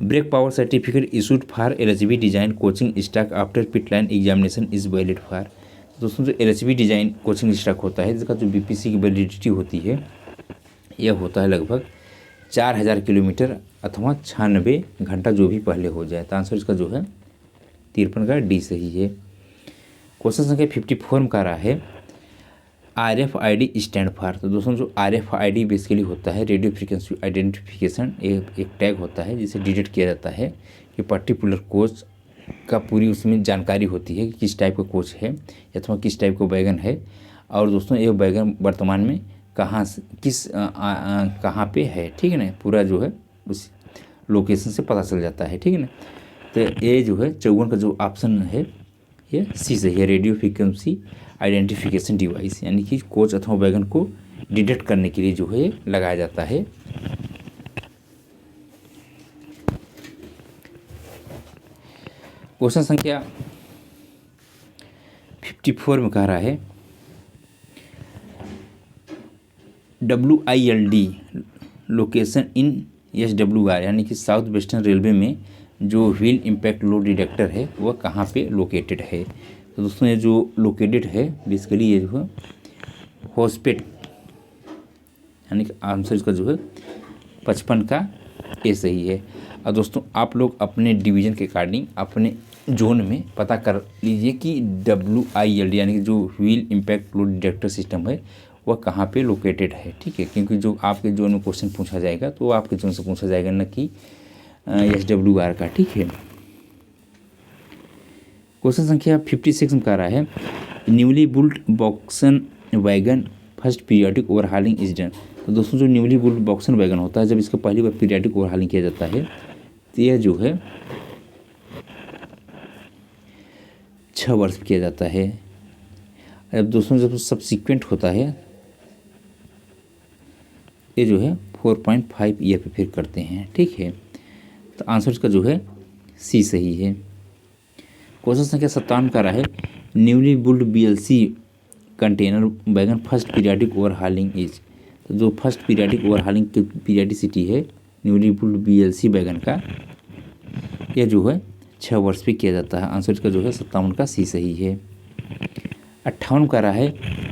brake power certificate issued for LHB design coaching staff after pit line examination is valid for. दोस्तों जो LHB डिज़ाइन कोचिंग स्टॉक होता है जिसका जो BPC की वैलिडिटी होती है यह होता है लगभग 4000 किलोमीटर अथवा 96 घंटा, जो भी पहले हो जाए। तो आंसर इसका जो है 53 का डी सही है। क्वेश्चन संख्या 54 में कह रहा है RFID स्टैंड फॉर। तो दोस्तों जो RFID बेसिकली होता है रेडियो फ्रिक्वेंसी आइडेंटिफिकेशन, एक टैग होता है जिसे डिटेक्ट किया जाता है कि पर्टिकुलर कोच का पूरी उसमें जानकारी होती है कि किस टाइप का कोच है अथवा किस टाइप का वैगन है, और दोस्तों ये वैगन वर्तमान में कहाँ कहाँ पे है, ठीक है ना, पूरा जो है उस लोकेशन से पता चल जाता है, ठीक है ना। तो ये जो है 54 का जो ऑप्शन है ये सी सही है, रेडियो फ्रिक्वेंसी आइडेंटिफिकेशन डिवाइस, यानी कि कोच अथवा वैगन को डिटेक्ट करने के लिए जो है लगाया जाता है। क्वेश्चन संख्या 54 में कह रहा है WILD लोकेशन इन SWR, यानी कि साउथ वेस्टर्न रेलवे में जो व्हील इम्पैक्ट लोड डिटेक्टर है वह कहाँ पे लोकेटेड है। तो दोस्तों ये जो लोकेटेड है बेसिकली ये जो है होस्पेट, यानी कि आंसर इसका जो है 55 का ए सही है। और दोस्तों आप लोग अपने डिवीज़न के अकॉर्डिंग अपने जोन में पता कर लीजिए कि WILD यानी कि जो wheel impact load detector system है वह कहाँ पे लोकेटेड है, ठीक है, क्योंकि जो आपके जोन में क्वेश्चन पूछा जाएगा तो वो आपके जोन से पूछा जाएगा, न कि SWR का, ठीक है। क्वेश्चन संख्या 56 में कह रहा है newly built BOXN wagon first periodic overhauling is done. तो दोस्तों जो न्यूली बुल्ट बॉक्सन वैगन होता है जब इसका पहली बार पीरियडिक ओवरहालिंग किया जाता है तो यह जो है 6 वर्ष किया जाता है। अब दोस्तों जब सब्सिक्वेंट होता है ये जो है 4.5 ईयर पे फिर करते हैं, ठीक है। तो आंसर इसका जो है सी सही है। क्वेश्चन संख्या 57 का रहा है newly built BLC container wagon first periodic overhauling is. तो जो फर्स्ट पीरियडिक ओवरहालिंग की पीरियडिसिटी है न्यूली बुल्ड BLC वैगन का यह जो है 6 वर्ष पे किया जाता है। आंसर इसका जो है 57 का सी सही है। 58 का रहा है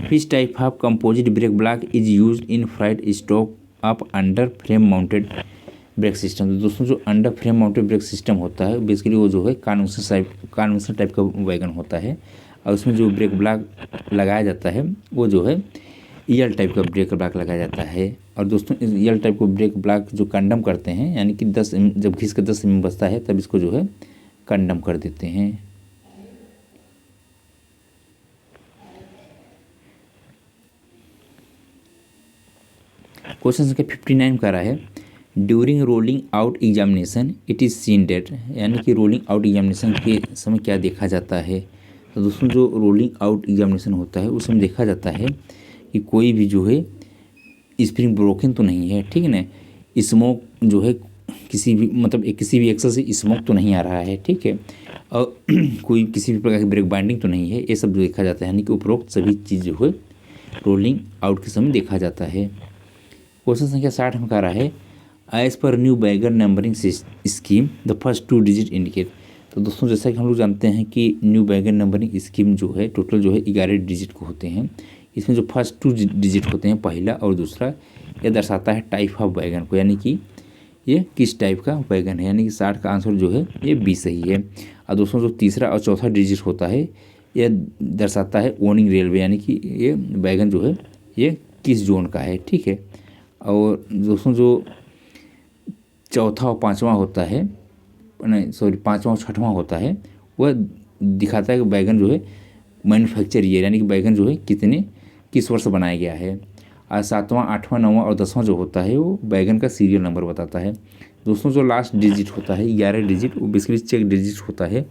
which type of composite brake block is use in freight stock of under frame mounted brake system. तो दोस्तों जो under frame mounted brake system होता है बेसिकली वो जो है कन्वेंशनल टाइप का वैगन होता है, और उसमें जो ब्रेक ब्लॉक लगाया जाता है वो जो है EL टाइप का ब्रेक ब्लॉक लगाया जाता है। और दोस्तों इस EL टाइप को ब्रेक ब्लॉक जो कंडम करते हैं, यानी कि 10 जब घिस के 10 mm बचता है तब इसको जो है कंडम कर देते हैं। क्वेश्चन संख्या 59 का रहा है during rolling out examination it is seen that, यानी कि रोलिंग आउट एग्जामिनेशन के समय क्या देखा जाता है। तो दोस्तों जो रोलिंग आउट एग्जामिनेशन होता है उसमें देखा जाता है कि कोई भी जो है स्प्रिंग ब्रोकन तो नहीं है, ठीक है ना, स्मोक जो है किसी भी एक्सल से स्मोक तो नहीं आ रहा है, ठीक है, और कोई किसी भी प्रकार की ब्रेक बाइंडिंग तो नहीं है, ये सब जो देखा जाता है, यानी कि उपरोक्त सभी चीज़ जो है रोलिंग आउट के समय देखा जाता है। क्वेश्चन संख्या 60 में कह रहा है as per new wagon numbering scheme the first 2 digit indicate. तो दोस्तों जैसा कि हम लोग जानते हैं कि न्यू वैगन नंबरिंग स्कीम जो है टोटल जो है 11 डिजिट को होते हैं। इसमें जो फर्स्ट 2 डिजिट होते हैं पहला और दूसरा, यह दर्शाता है टाइप ऑफ वैगन को, यानी कि ये किस टाइप का वैगन है, यानी कि 60 का आंसर जो है ये बी सही है। और दोस्तों जो तीसरा और चौथा डिजिट होता है यह दर्शाता है ओनिंग रेलवे, यानी कि ये वैगन जो है ये किस जोन का है, ठीक है। और दोस्तों जो चौथा और पाँचवा होता है, नहीं सॉरी, पाँचवा और छठवां होता है वह दिखाता है कि वैगन जो है मैन्युफैक्चर ईयर, यानी कि वैगन जो है किस वर्ष बनाया गया है। और 7वां 8वां 9वां और 10वां जो होता है वो वैगन का सीरियल नंबर बताता है। दोस्तों जो लास्ट डिजिट होता है 11 डिजिट, वो बेसिकली चेक डिजिट होता है,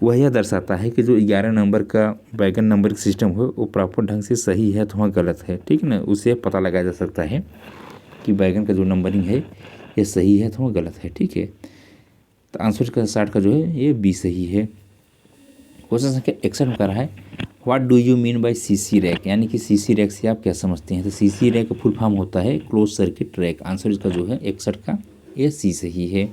वह यह दर्शाता है कि जो 11 नंबर का वैगन नंबर सिस्टम हो वो प्रॉपर ढंग से सही है अथवा गलत है, ठीक है ना, उससे पता लगाया जा सकता है कि वैगन का जो नंबरिंग है ये सही है अथवा गलत है, ठीक है। तो आंसर का 60 का जो है ये बी सही है। क्वेश्चन संख्या 61 में कह रहा है what do you mean by CC rack, यानी कि CC रैक से आप क्या समझते हैं। तो CC रैक का फुल फॉर्म होता है क्लोज सर्किट रैक। आंसर इसका जो है 61 का ये सी सही है।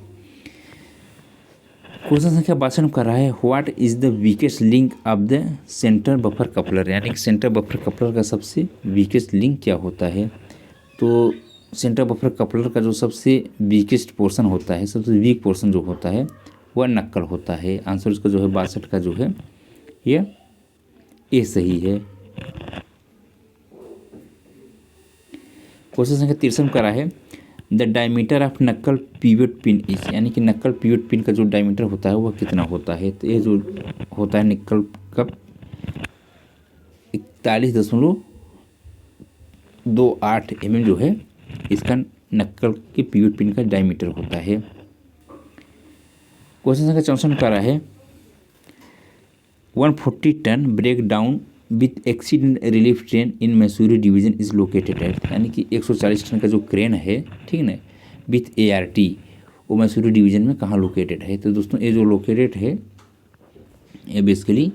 क्वेश्चन संख्या 62 कर रहा है what is the weakest link of the centre buffer coupler, यानी कि सेंटर बफर कपलर का सबसे वीकेस्ट लिंक क्या होता है। तो सेंटर बफर कपलर का जो सबसे वीकेस्ट पोर्शन होता है, सबसे वीक पोर्शन जो होता है वह नक्कल होता है। आंसर इसका जो है 62 का जो है यह ए सही है। क्वेश्चन संख्या 63 करा है द डायमीटर ऑफ नक्कल पिवट पिन इज, यानी कि नक्कल पिवट पिन का जो डायमीटर होता है वह कितना होता है। तो ये जो होता है निकल का 41.28 mm जो है इसका नक्कल के पिवट पिन का डायमीटर होता है। क्वेश्चन संख्या 64 करा है 140 ton break down with accident relief train in Mysuru division is located at, यानी कि 140 टन का जो क्रेन है, ठीक है ना, विथ ART वो मैसूरी डिवीजन में कहाँ लोकेटेड है। तो दोस्तों ये जो लोकेटेड है ये बेसिकली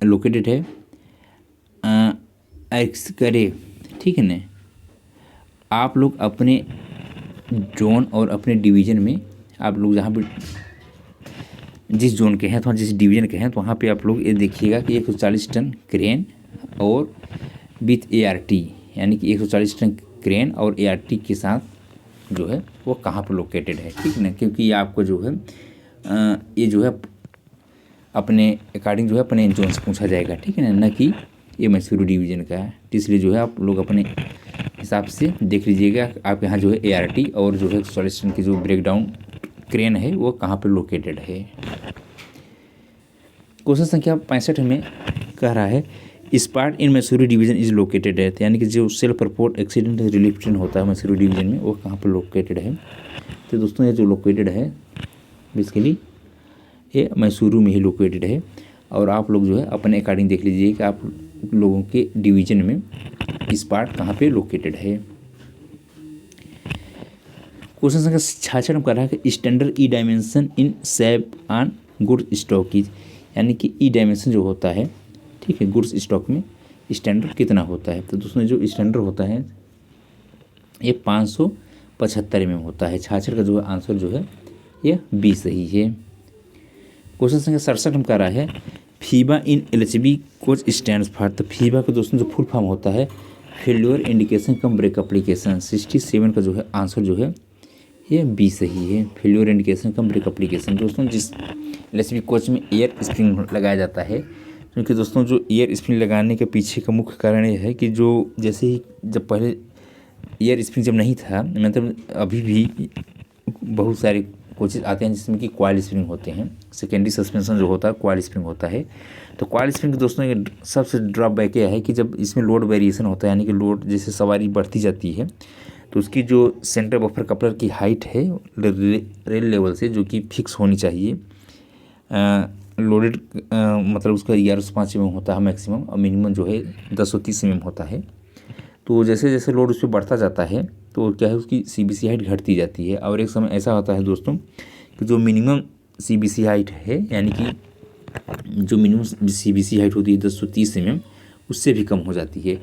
लोकेटेड है एक्स करे, ठीक है ना। आप लोग अपने जोन और अपने डिवीज़न में आप लोग जहाँ भी जिस जोन के हैं तो जिस डिवीज़न के हैं तो वहाँ पे आप लोग ये देखिएगा कि 140 टन क्रेन और विथ ART, यानी कि 140 टन क्रेन और ART के साथ जो है वो कहाँ पर लोकेटेड है, ठीक है ना। क्योंकि ये आपको जो है ये जो है अपने अकॉर्डिंग जो है अपने जोन से पूछा जाएगा, ठीक है ना कि ये मैसूरी डिवीज़न का है। तो इसलिए जो है आप लोग अपने हिसाब से देख लीजिएगा आप यहाँ जो है ART और जो है 140 टन की जो ब्रेकडाउन क्रेन है वो कहाँ पर लोकेटेड है। क्वेश्चन संख्या 65 में कह रहा है स्पार्ट इन मैसूरी डिवीजन इज लोकेटेड है, यानी कि जो self purport accident relief train होता है मैसूरी डिवीजन में वो कहाँ पर लोकेटेड है। तो दोस्तों ये जो लोकेटेड है बेसिकली ये मैसूरू में ही लोकेटेड है। और आप लोग जो है अपने अकॉर्डिंग देख लीजिए कि आप लोगों के डिवीजन में स्पार्ट कहाँ पे लोकेटेड है। क्वेश्चन संख्या 66 में कह रहा है कि standard E dimension in SAP on goods stockage, यानी कि ई डायमेंशन जो होता है, ठीक है, गुड्स स्टॉक में स्टैंडर्ड कितना होता है। तो दोस्तों जो स्टैंडर्ड होता है ये 575 में होता है। 66 का जो है आंसर जो है ये बी सही है। क्वेश्चन संख्या 67 में कह रहा है FIBA in LHB coach stands for, तो फीबा का दोस्तों जो फुल फॉर्म होता है फेल्योर इंडिकेशन कम ब्रेक एप्लीकेशन। 67 का जो है आंसर जो है ये बी सही है, फेल्योर इंडिकेशन कम ब्रेक एप्लीकेशन। दोस्तों जिस LHB कोच में एयर स्प्रिंग लगाया जाता है, क्योंकि दोस्तों जो एयर स्प्रिंग लगाने के पीछे का मुख्य कारण ये है कि जो जैसे ही जब पहले एयर स्प्रिंग जब नहीं था, मतलब अभी भी बहुत सारे कोचेज आते हैं जिसमें कि कॉइल स्प्रिंग होते हैं, सेकेंडरी सस्पेंशन जो होता है कॉइल स्प्रिंग होता है। तो कॉइल स्प्रिंग दोस्तों ये सबसे ड्रॉबैक यह है कि जब इसमें लोड वेरिएशन होता है, यानी कि लोड जैसे सवारी बढ़ती जाती है तो उसकी जो सेंटर बफर कपलर की हाइट है रेल लेवल से जो कि फिक्स होनी चाहिए, लोडेड मतलब उसका 1105 mm होता है मैक्सिमम, और मिनिमम जो है 1030 mm होता है। तो जैसे जैसे लोड उस पर बढ़ता जाता है तो क्या है उसकी CBC हाइट घटती जाती है। और एक समय ऐसा होता है दोस्तों कि जो मिनिमम CBC हाइट है, यानी कि जो मिनिमम CBC हाइट होती है 1030 mm, उससे भी कम हो जाती है।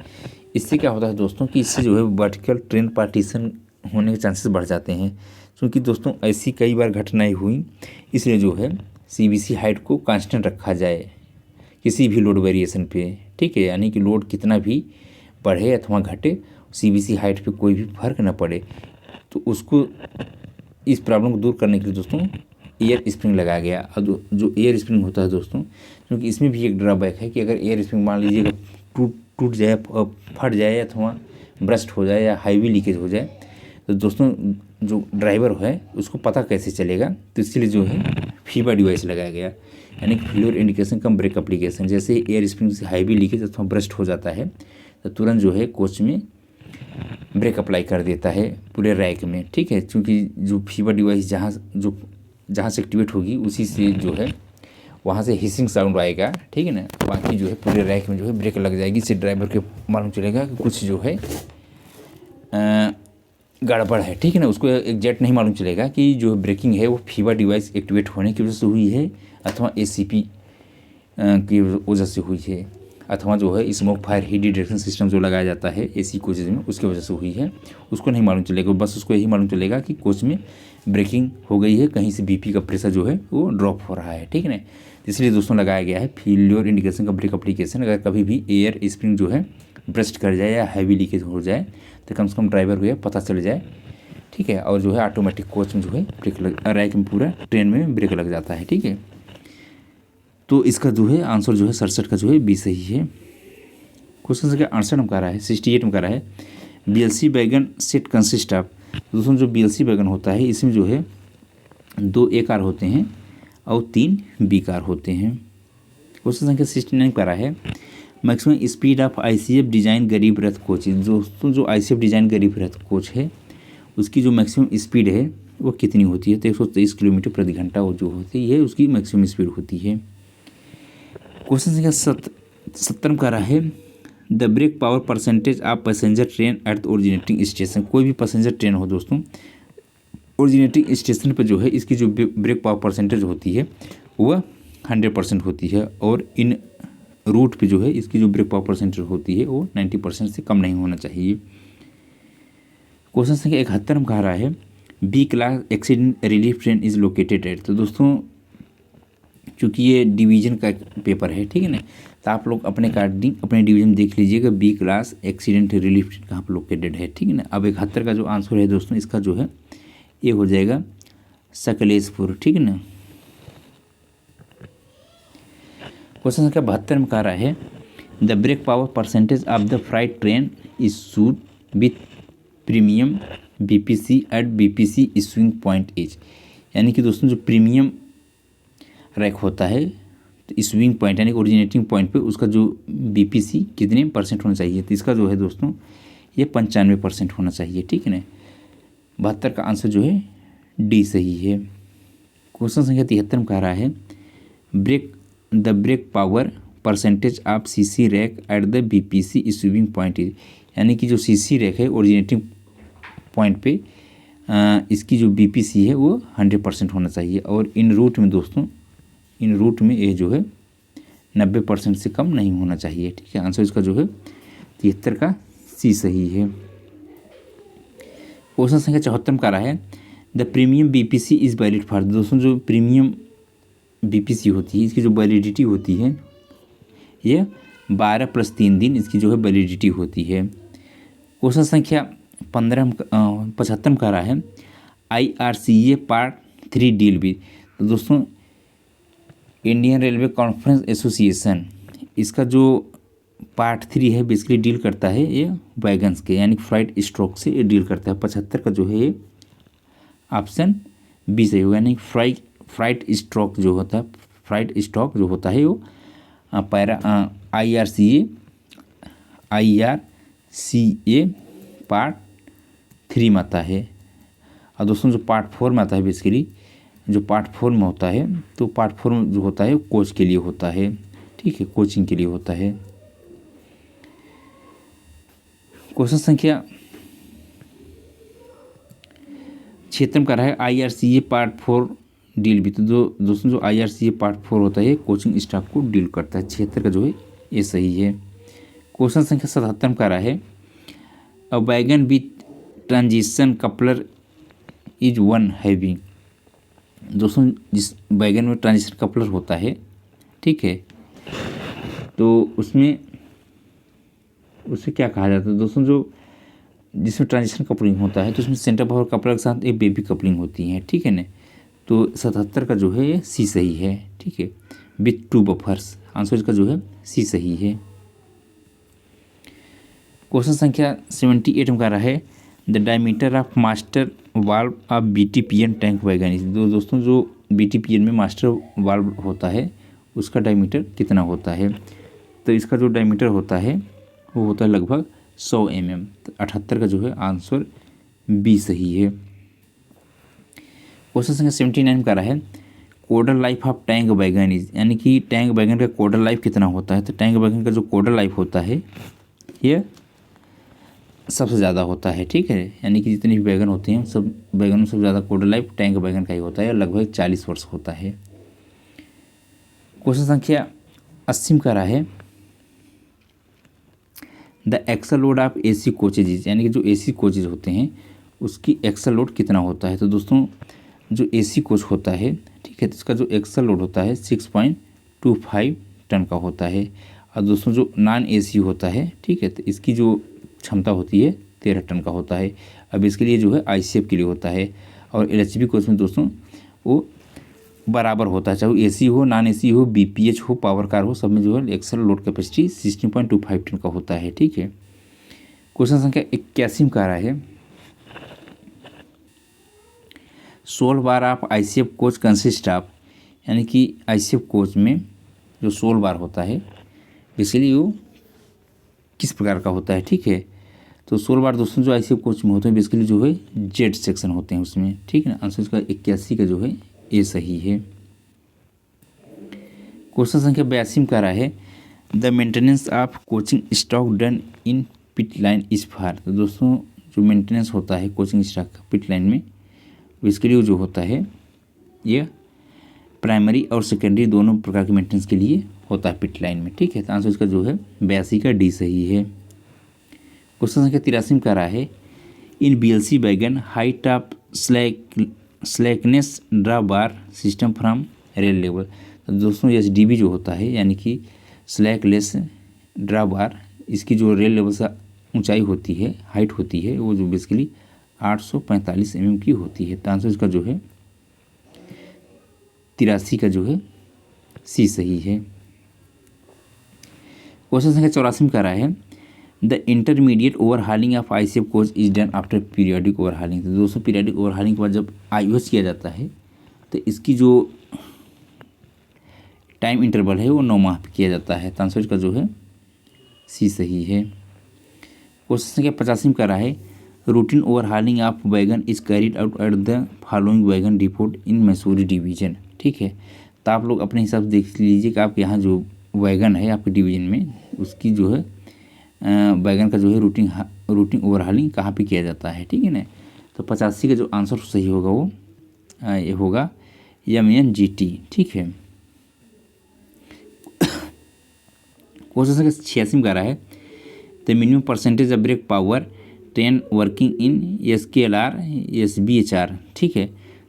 इससे क्या होता है दोस्तों कि इससे जो है वर्टिकल ट्रेन पार्टीशन होने के चांसेस बढ़ जाते हैं। क्योंकि दोस्तों ऐसी कई बार घटनाएं हुई, इसलिए जो है CBC हाइट को कांस्टेंट रखा जाए किसी भी लोड वेरिएशन पे, ठीक है, यानी कि लोड कितना भी बढ़े अथवा घटे CBC हाइट पे कोई भी फर्क ना पड़े। तो उसको इस प्रॉब्लम को दूर करने के लिए दोस्तों एयर स्प्रिंग लगाया गया। और जो एयर स्प्रिंग होता है दोस्तों, क्योंकि इसमें भी एक ड्रॉबैक है कि अगर एयर स्प्रिंग मान लीजिएगा टूट जाए, फट जाए अथवा ब्रस्ट हो जाए या हाईवे लीकेज हो जाए तो दोस्तों जो ड्राइवर है उसको पता कैसे चलेगा। तो इसलिए जो है फीबा डिवाइस लगाया गया, यानी कि फेल्योर इंडिकेशन कम ब्रेक एप्लीकेशन। जैसे एयर स्प्रिंग से हाईवे लीकेज अथवा ब्रस्ट हो जाता है तो तुरंत जो है कोच में ब्रेक अप्लाई कर देता है पूरे रैक में, ठीक है। क्योंकि जो फीबा डिवाइस जहाँ से एक्टिवेट होगी उसी से जो है वहाँ से हिसिंग साउंड आएगा, ठीक है ना। बाकी जो है पूरे रैक में जो है ब्रेक लग जाएगी। इससे ड्राइवर के मालूम चलेगा कि कुछ जो है गड़बड़ है, ठीक है ना। उसको एग्जैक्ट नहीं मालूम चलेगा कि जो ब्रेकिंग है वो फीबा डिवाइस एक्टिवेट होने की वजह से हुई है अथवा ACP की वजह से हुई है, अथवा जो है smoke fire heat detection system जो लगाया जाता है AC कोचेज में उसकी वजह से हुई है। उसको नहीं मालूम चलेगा, बस उसको यही मालूम चलेगा कि कोच में ब्रेकिंग हो गई है, कहीं से बीपी का प्रेशर जो है वो ड्रॉप हो रहा है, ठीक है ना। इसलिए दोस्तों लगाया गया है फेल्योर इंडिकेशन का ब्रेक एप्लीकेशन। अगर कभी भी एयर स्प्रिंग जो है ब्रस्ट कर जाए या हैवी लीकेज हो जाए तो कम से कम ड्राइवर को पता चल जाए, ठीक है। और जो है ऑटोमेटिक कोच में जो है ब्रेक लग रैक में पूरा ट्रेन में ब्रेक लग जाता है, ठीक है। तो इसका जो है आंसर जो है 67 का जो है बी सही है। क्वेश्चन संख्या 68 में कह रहा है, 68 में कह रहा है BLC wagon set consist of. दोस्तों जो BLC वैगन होता है इसमें जो है 2 A कार होते हैं और 3 B कार होते हैं। क्वेश्चन संख्या 69 कह रहा है maximum speed of ICF design गरीब रथ कोच। दोस्तों जो ICF डिजाइन गरीब रथ कोच है उसकी जो मैक्सिमम स्पीड है वो कितनी होती है, तो 123 किलोमीटर प्रति घंटा वो जो होती है उसकी मैक्सिमम स्पीड होती है। क्वेश्चन संख्या 70 कह रहा है the brake power percentage of passenger train at the originating station. कोई भी पैसेंजर ट्रेन हो दोस्तों, ओरिजिनेटिंग स्टेशन पर जो है इसकी जो ब्रेक पावर परसेंटेज होती है वह 100% होती है, और इन रूट पे जो है इसकी जो ब्रेक पावर परसेंटेज होती है वो 90% से कम नहीं होना चाहिए। क्वेश्चन संख्या 71 में कह रहा है B class accident relief train is located at. तो दोस्तों चूँकि ये डिवीज़न का पेपर है, ठीक है ना, तो आप लोग अपने अकॉर्डिंग अपने डिवीज़न देख लीजिएगा B class accident relief train कहाँ पर लोकेटेड है, ठीक है ना। अब 71 का जो आंसर है दोस्तों इसका जो है ये हो जाएगा सकलेशपुर, ठीक है ना। क्वेश्चन संख्या 72 में कह रहा है the brake power percentage of the freight train issued with premium BPC at BPC issuing point as. यानी कि दोस्तों जो प्रीमियम रैक होता है तो इशूइंग पॉइंट यानी कि ओरिजिनेटिंग पॉइंट पे उसका जो BPC कितने % होना चाहिए, तो इसका जो है दोस्तों ये 95% होना चाहिए, ठीक है ना। 72 का आंसर जो है डी सही है। क्वेश्चन संख्या 73 में कह रहा है the brake power percentage of CC rake at the BPC issuing point is. यानी कि जो CC रैक है ओरिजिनेटिंग पॉइंट पे इसकी जो BPC है वो 100% होना चाहिए, और इन रूट में दोस्तों इन रूट में ये जो है 90% से कम नहीं होना चाहिए, ठीक है। आंसर इसका जो है 73 का सी सही है। क्वेश्चन संख्या 74 का रहा है the premium BPC is valid for. दोस्तों जो प्रीमियम BPC होती है इसकी जो वैलिडिटी होती है ये 12 + 3 दिन इसकी जो है वैलिडिटी होती है। क्वेश्चन संख्या 75 का रहा है IRCA पार्ट 3 डील विद। तो दोस्तों इंडियन रेलवे कॉन्फ्रेंस एसोसिएशन इसका जो पार्ट 3 है बेसिकली डील करता है ये वैगन्स के यानी फ्लाइट स्ट्रोक से ये डील करता है। 75 का जो है ये ऑप्शन बी सही होगा, यानी फ्लाइट स्ट्रोक जो होता है फ्लाइट स्ट्रोक जो होता है वो IRCA पार्ट 3 में आता है। और दोस्तों जो पार्ट 4 में आता है बेसिकली जो पार्ट 4 में होता है तो पार्ट 4 में जो होता है कोच के लिए होता है, ठीक है, कोचिंग के लिए होता है। क्वेश्चन संख्या 76 का रहा है IRCA पार्ट 4 डील भी। तो दोस्तों जो IRCA पार्ट 4 होता है कोचिंग स्टाफ को डील करता है। 76 का जो है ये सही है। क्वेश्चन संख्या 77 का रहा है a wagon with transition coupler is one having. दोस्तों जिस वैगन में ट्रांजिशन कपलर होता है, ठीक है, तो उसमें उसे क्या कहा जाता है दोस्तों, जो जिसमें ट्रांजिशन कपलिंग होता है तो उसमें सेंटर पावर कपलर के साथ एक बेबी कपलिंग होती है, ठीक है ना। तो 77 का जो है ये सी सही है, ठीक है, विथ 2 बफर्स। आंसर इसका जो है सी सही है। क्वेश्चन संख्या 78 में कह रहा है the diameter of master valve of BTPN tank wagon. दोस्तों जो BTPN में मास्टर वाल्व होता है उसका डायमीटर कितना होता है, तो इसका जो डायमीटर होता है वो होता है लगभग 100 mm। तो 78 का जो है आंसर बी सही है। क्वेश्चन संख्या 79 में कह रहा है कोडल life of tank wagon is, यानी कि टैंक वैगन का कोडल लाइफ कितना होता है, तो टैंक वैगन का जो कोडल लाइफ होता है ये सबसे ज़्यादा होता है, ठीक है, यानी कि जितनी भी वैगन होते हैं सब वैगन में सबसे ज़्यादा कोडल लाइफ टैंक वैगन का ही होता है, लगभग 40 वर्ष होता है। क्वेश्चन संख्या 80 का रहा है the axle load of AC coaches, यानी कि जो AC कोचेज होते हैं उसकी एक्सल लोड कितना होता है। तो दोस्तों जो एसी कोच होता है, ठीक है, तो इसका जो एक्सल लोड होता है 6.25 टन का होता है। और दोस्तों जो नॉन एसी होता है, ठीक है, तो इसकी जो क्षमता होती है 13 टन का होता है। अब इसके लिए जो है आईसीएफ के लिए होता है। और एलएचबी कोच में दोस्तों वो बराबर होता है, चाहे वो एसी हो, नॉन एसी हो, बीपीएच हो, पावर कार हो, सब में जो है एक्सल लोड कैपेसिटी 16.25 टन का होता है। ठीक है, क्वेश्चन संख्या 81 का रहा है 16 bar of ICF coach consist of, यानी कि आईसीएफ कोच में जो 16 बार होता है इसलिए वो किस प्रकार का होता है। ठीक है, तो 16 बार दोस्तों जो आईसीएफ कोच में होते हैं बेसिकली जो है जेड सेक्शन होते हैं उसमें। ठीक है ना, आंसर इसका 81 का जो है ये सही है। क्वेश्चन संख्या 82 का रहा है the maintenance of coaching stock done in pit line is far. तो दोस्तों जो मेंटेनेंस होता है कोचिंग स्टॉक का पिट लाइन में इसके लिए जो होता है ये प्राइमरी और सेकेंडरी दोनों प्रकार के मेंटेनेंस के लिए होता है पिट लाइन में। ठीक है, तो आंसर इसका जो है 82 का डी सही है। क्वेश्चन संख्या 83 का रहा है in BLC wagon height of slackness draw bar system from rail level. तो दोस्तों एसडीबी जो होता है यानी कि स्लैकलेस ड्रा बार, इसकी जो रेल लेवल से ऊंचाई होती है, हाइट होती है, वो जो बेसिकली 845 mm की होती है। तो आंसर इसका जो है 83 का जो है सी सही है। क्वेश्चन संख्या 84 का रहा है the intermediate overhauling of ICF coach is done after periodic overhauling. तो दोस्तों पीरियोडिक ओवरहालिंग के बाद जब आईयूएस किया जाता है तो इसकी जो टाइम इंटरवल है वो 9 माह पे किया जाता है। तो आंसर इसका जो है सी सही है। क्वेश्चन संख्या 85 का रहा है routine overhauling of wagon is carried out at the following wagon depot in Mysuru division. ठीक है, तो आप लोग अपने हिसाब से देख लीजिए कि आपके यहाँ जो वैगन है आपके डिवीजन में उसकी जो है वैगन का जो है रूटीन ओवरहालिंग कहाँ पे किया जाता है। ठीक है ना, तो 85 का जो आंसर सही होगा वो ये होगा MNGT। ठीक है, क्वेश्चन संख्या 86 का रहा है the minimum percentage of brake power train working in SKLR SBHR। ठीक है,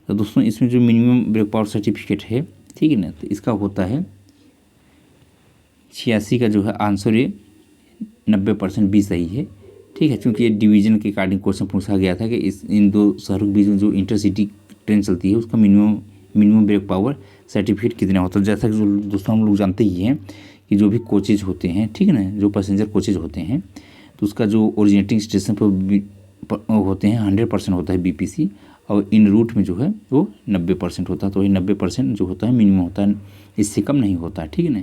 तो दोस्तों इसमें जो मिनिमम ब्रेक पावर सर्टिफिकेट है, ठीक है ना, तो इसका होता है 86 का जो है आंसर ये 90% भी सही है। ठीक है, क्योंकि ये डिवीजन के अकॉर्डिंग क्वेश्चन पूछा गया था कि इन दो शहरों के बीच में जो इंटरसिटी ट्रेन चलती है उसका मिनिमम ब्रेक पावर सर्टिफिकेट कितना होता है। जैसा कि जो दोस्तों हम लोग जानते ही हैं कि जो भी कोचेज होते हैं, ठीक है ना, जो पैसेंजर कोचेज होते हैं तो उसका जो ओरिजिनेटिंग स्टेशन पर होते हैं 100% होता है BPC, और इन रूट में जो है वो 90% होता है। तो ये 90% जो होता है मिनिमम होता है, इससे कम नहीं होता है। ठीक है ना,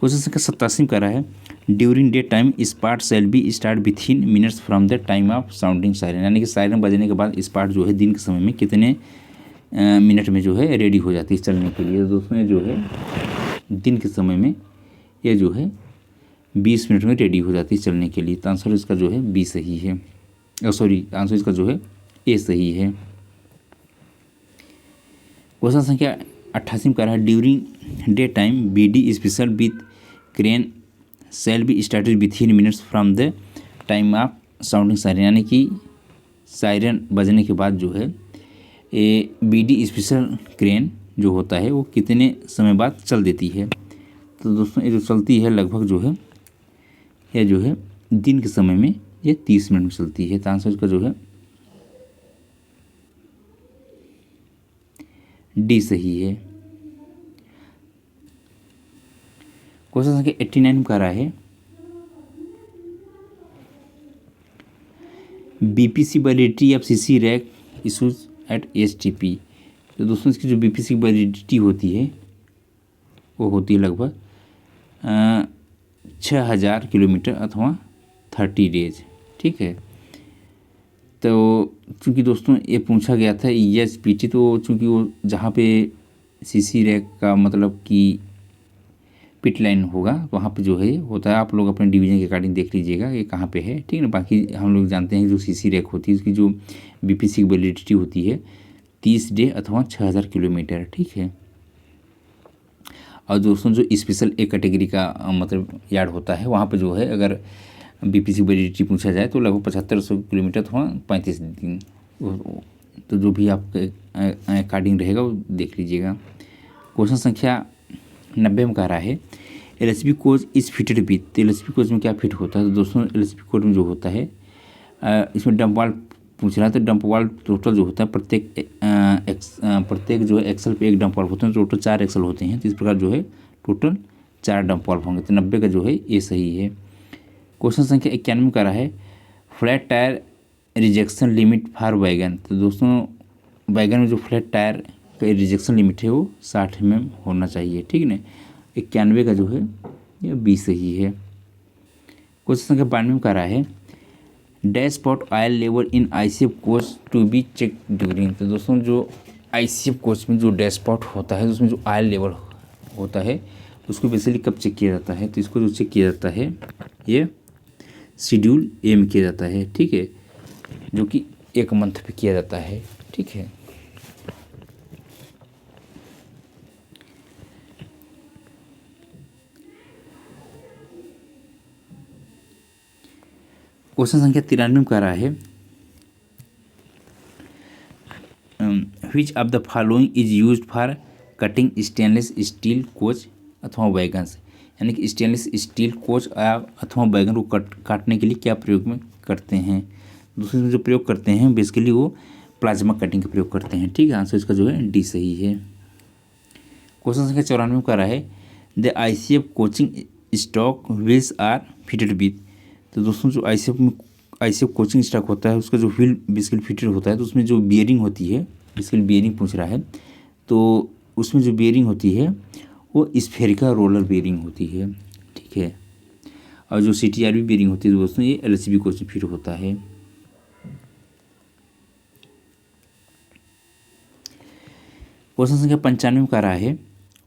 क्वेश्चन संख्या 87 का रहा है during day time SPART shall be start within minutes from the time of sounding siren. यानी कि सायरन बजने के बाद स्पार्ट जो है दिन के समय में कितने मिनट में जो है रेडी हो जाती है चलने के लिए। दोस्तों जो है दिन के समय में ये जो है 20 मिनट में रेडी हो जाती है चलने के लिए। तो आंसर इसका जो है बी सही है, आंसर इसका जो है ए सही है। क्वेश्चन संख्या 88 का रहा है during day time BD special with crane shall be started within minutes from the time of sounding siren. यानी कि सायरन बजने के बाद जो है ये BD स्पेशल क्रेन जो होता है वो कितने समय बाद चल देती है। तो दोस्तों ये जो चलती है लगभग जो है यह जो है दिन के समय में ये 30 मिनट में चलती है। तो आंसर इसका जो है डी सही है। क्वेश्चन संख्या 89 का रहा है BPC validity of CC rack issues eight STP। तो दोस्तों इसकी जो BPC वैलिडिटी होती है वो होती है लगभग 6000 किलोमीटर अथवा 30 डेज। ठीक है, तो चूँकि दोस्तों ये पूछा गया था ESPT, तो चूँकि वो जहाँ पे CC रैक का मतलब कि पिट लाइन होगा वहाँ पे जो है होता है, आप लोग अपने डिवीजन के अकॉर्डिंग देख लीजिएगा ये कहाँ पे है। ठीक है ना, बाकी हम लोग जानते हैं जो CC रैक होती है उसकी जो BPC की वैलिडिटी होती है 30 डे अथवा 6000 किलोमीटर। ठीक है, और दोस्तों जो स्पेशल A कैटेगरी का मतलब यार्ड होता है वहाँ पे जो है अगर बीपीसी वैलिडिटी पूछा जाए तो लगभग 7500 किलोमीटर अथवा 35 दिन, तो जो भी आपके अकॉर्डिंग रहेगा वो देख लीजिएगा। क्वेश्चन संख्या 90 में कह रहा है LHB coach is fitted with, LHB coach में क्या फिट होता है? तो दोस्तों एलएचबी कोच में जो होता है इसमें डंप वाल्व पूछ रहा है, तो डंप वाल्व टोटल जो होता है प्रत्येक जो है एक्सल पे एक डंप वाल्व होते हैं, टोटल 4 एक्सल होते हैं, तो इस प्रकार जो है टोटल 4 डंप वाल्व होंगे, तो 90 का जो है ये सही है। क्वेश्चन संख्या 91 का रहा है flat tyre rejection limit for wagon, तो दोस्तों वैगन में जो फ्लैट टायर का रिजेक्शन लिमिट है वो 60 mm होना चाहिए, ठीक है ना। 91 का जो है ये बी सही है। क्वेश्चन संख्या 92 का रहा है dashboard oil level in ICF coach to be check during, तो दोस्तों जो आईसीएफ कोच में जो डैशबोर्ड होता है उसमें जो ऑयल लेवल होता है उसको बेसिकली कब चेक किया जाता है? तो इसको जो चेक किया जाता है ये शेड्यूल ए में किया जाता है, ठीक है, जो कि 1 मंथ पे किया जाता है, ठीक है। क्वेश्चन संख्या 93 का रहा है which of the following is used for cutting stainless steel coach अथवा वैगन्स, यानी कि स्टेनलेस स्टील कोच अथवा वैगन को काटने के लिए क्या प्रयोग में करते हैं? दूसरे में जो प्रयोग करते हैं बेसिकली वो प्लाज्मा कटिंग का प्रयोग करते हैं, ठीक है। आंसर इसका जो है डी सही है। क्वेश्चन संख्या 94 का रहा है the ICF coaching stock wheels are fitted with, तो दोस्तों जो आईसीएफ कोचिंग स्टॉक होता है उसका जो व्हील बेसिकली फिटेड होता है, तो उसमें जो बियरिंग होती है, बेसिकली बियरिंग पूछ रहा है, तो उसमें जो बियरिंग होती है वो स्फेरिकल रोलर बियरिंग होती है, ठीक है। और जो सीटीआरबी बियरिंग होती है दोस्तों ये एलएचबी कोच में फिट होता है। क्वेश्चन संख्या 95 का रहा है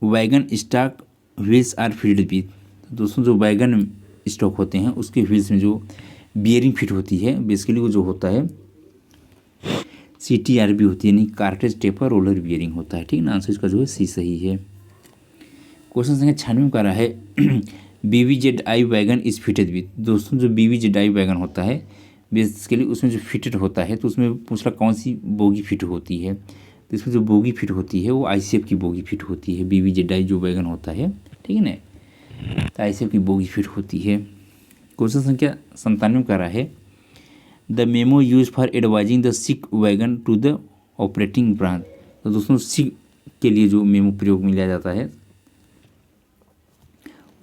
wagon stock wheels are fitted with, तो दोस्तों जो वैगन स्टॉक होते हैं उसके व्हील्स में जो बियरिंग फिट होती है बेसिकली वो जो होता है सीटीआरबी होती है, यानी कार्टेज टेपर रोलर बियरिंग होता है, ठीक है ना। आंसर इसका जो है सी सही है। क्वेश्चन संख्या 96 का रहा है BVZI wagon is fitted with, दोस्तों जो BVZI वैगन होता है बेसिकली उसमें जो फिटेड होता है तो उसमें पूछ रहा कौन सी बोगी फिट होती है, तो इसमें जो बोगी फिट होती है वो आईसीएफ की बोगी फिट होती है, BVZI जो वैगन होता है, ठीक है ना, तो आईसीएफ की बोगी फिट होती है। क्वेश्चन संख्या 97 का रहा है the memo use for advising the sick wagon to the operating branch, तो दोस्तों सिक के लिए जो मेमो प्रयोग में लिया जाता है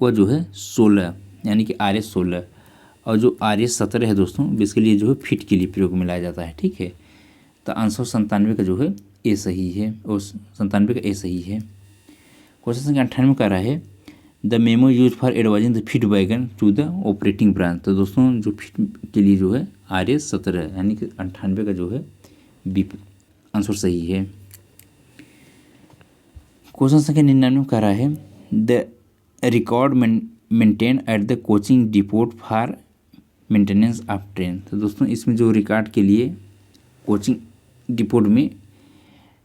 वह जो है 16 यानी कि RS 16, और जो RS 17 है दोस्तों इसके लिए जो है फिट के लिए प्रयोग में लाया जाता है, ठीक है। तो आंसर 97 का जो है ए सही है, और 97 का ए सही है। क्वेश्चन संख्या 98 का रहा है the memo use for advising the fit wagon to the operating branch, तो दोस्तों जो फिट के लिए जो है RS 17 यानी कि 98 का जो है बी आंसर सही है। क्वेश्चन संख्या 99 का रहा है the record maintain at the coaching depot for maintenance of train, तो दोस्तों इसमें जो रिकॉर्ड के लिए कोचिंग डिपोट में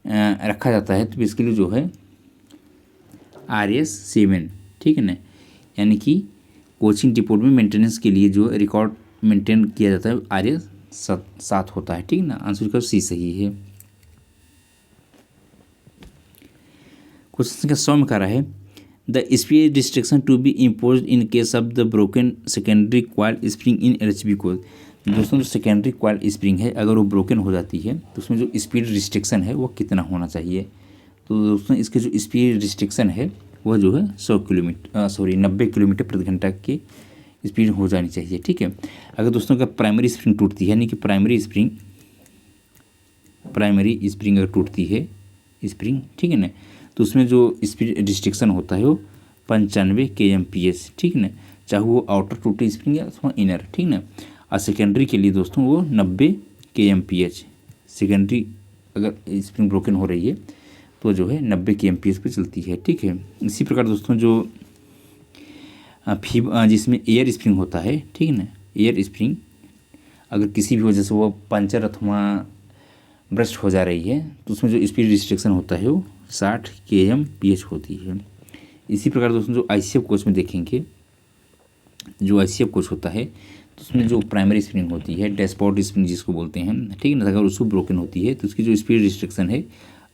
रखा जाता है तो इसके लिए जो है RS 7, ठीक है ना, यानी कि कोचिंग डिपोट में मेंटेनेंस के लिए जो रिकॉर्ड मेंटेन किया जाता है RS 7 होता है, ठीक है ना। आंसर का सी सही है। क्वेश्चन संख्या 100 में कह रहा है the speed restriction to be impose in case of the broken secondary coil spring in LHB coach, दोस्तों जो सेकेंडरी क्वाइल स्प्रिंग है अगर वो ब्रोकन हो जाती है तो उसमें जो स्पीड रिस्ट्रिक्शन है वो कितना होना चाहिए? तो दोस्तों इसके जो स्पीड रिस्ट्रिक्शन है वह जो है 90 किलोमीटर प्रति घंटा की स्पीड हो जानी चाहिए, ठीक है। अगर दोस्तों का प्राइमरी स्प्रिंग टूटती है यानी कि प्राइमरी स्प्रिंग अगर टूटती है स्प्रिंग, ठीक है ना, तो उसमें जो स्पीड रिस्ट्रिक्शन होता है वो 95 kmph, ठीक है ना, चाहे वो आउटर टूटे स्प्रिंग या अथवा इनर, ठीक ना। और सेकेंडरी के लिए दोस्तों वो 90 kmph, सेकेंडरी अगर स्प्रिंग ब्रोकन हो रही है तो जो है 90 kmph पे चलती है, ठीक है। इसी प्रकार दोस्तों जो जिसमें एयर स्प्रिंग होता है, ठीक है ना, एयर स्प्रिंग अगर किसी भी वजह से वो पंचर अथवा ब्रस्ट हो जा रही है तो उसमें जो स्पीड रिस्ट्रिक्शन होता है वो 60 kmph होती है। इसी प्रकार दोस्तों जो आईसीएफ कोच में देखेंगे, जो आईसीएफ कोच होता है तो उसमें जो प्राइमरी स्प्रिंग होती है, डैशबोर्ड स्प्रिंग जिसको बोलते हैं, ठीक है ना, अगर उसको ब्रोकन होती है तो उसकी जो स्पीड रिस्ट्रिक्शन है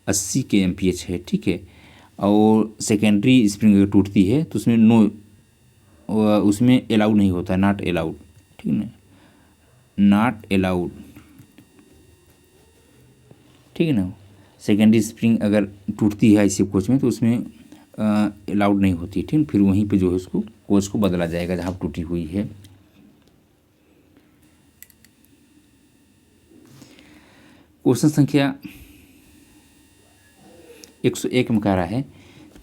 80 kmph है, ठीक है। और सेकेंडरी स्प्रिंग अगर टूटती है तो उसमें उसमें अलाउड नहीं होता है, नॉट अलाउड, ठीक है ना, नॉट अलाउड, ठीक है ना। सेकेंडरी स्प्रिंग अगर टूटती है ऐसे कोच में तो उसमें अलाउड नहीं होती, ठीक है। फिर वहीं पे जो है उसको कोच को बदला जाएगा जहाँ टूटी हुई है। क्वेश्चन संख्या 101 में कह रहा है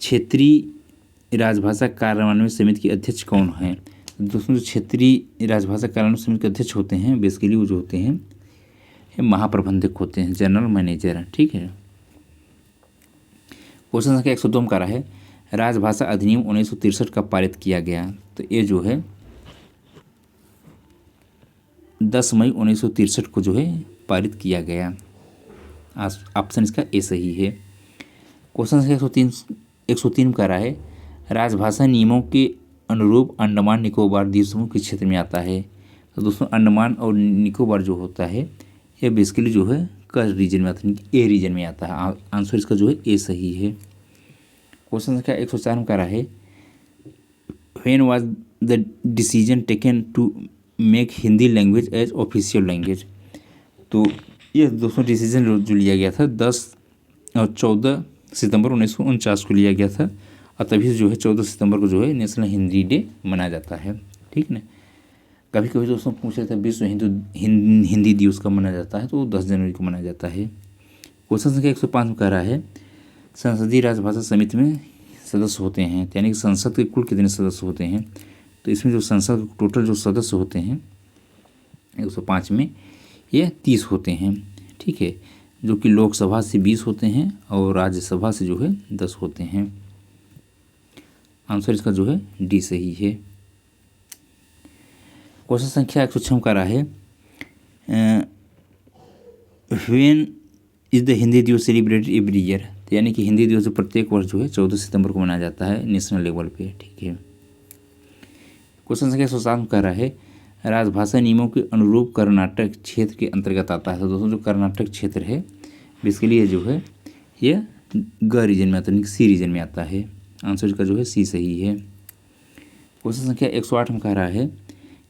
क्षेत्रीय राजभाषा कार्यान्वयन समिति के अध्यक्ष कौन है। दोस्तों जो क्षेत्रीय राजभाषा कार्यान्वयन समिति के अध्यक्ष होते हैं बेसिकली वो जो होते हैं महाप्रबंधक होते हैं, जनरल मैनेजर, ठीक है। क्वेश्चन संख्या 102 में कह रहा है राजभाषा अधिनियम 1963 का पारित किया गया। तो ये जो है 10 मई 1963 को जो है पारित किया गया। ऑप्शन इसका ए सही है। क्वेश्चन संख्या 103 में कह रहा है राजभाषा नियमों के अनुरूप अंडमान निकोबार द्वीप समूह किस क्षेत्र में आता है। तो दोस्तों अंडमान और निकोबार जो होता है ये बेसिकली जो है कच्छ रीजन में आता है, ए रीजन में आता है। आंसर इसका जो है ए सही है। क्वेश्चन संख्या 104 में कह रहा है when was the decision taken to make Hindi language as official language. तो ये दोस्तों डिसीजन जो लिया गया था 10 और 14 सितंबर 1949 को लिया गया था और तभी से जो है 14 सितंबर को जो है नेशनल हिंदी डे मनाया जाता है, ठीक ना। कभी कभी दोस्तों पूछ रहे थे विश्व हिंदी दिवस कब मनाया जाता है, तो 10 जनवरी को मनाया जाता है। क्वेश्चन संख्या 105 में कह रहा है संसदीय राजभाषा समिति में सदस्य होते हैं, यानी कि संसद के कुल कितने सदस्य होते हैं। तो इसमें जो संसद टोटल जो सदस्य होते हैं 105 में ये 30 होते हैं, ठीक है, जो कि लोकसभा से 20 होते हैं और राज्यसभा से जो है 10 होते हैं। आंसर इसका जो है डी सही है। क्वेश्चन संख्या 106 का रहा है व्हेन इज द हिंदी दिवस सेलिब्रेटेड एवरी ईयर। यानी कि हिंदी दिवस प्रत्येक वर्ष जो है 14 सितंबर को मनाया जाता है नेशनल लेवल पे, ठीक है। क्वेश्चन संख्या 107 कह रहा है राजभाषा नियमों के अनुरूप कर्नाटक क्षेत्र के अंतर्गत आता है। तो दोस्तों जो कर्नाटक क्षेत्र है बेसिकली ये जो है ये ग रीजन में आता है, सी रीजन में आता है। आंसर इसका जो है सी सही है। क्वेश्चन संख्या 108 में कह रहा है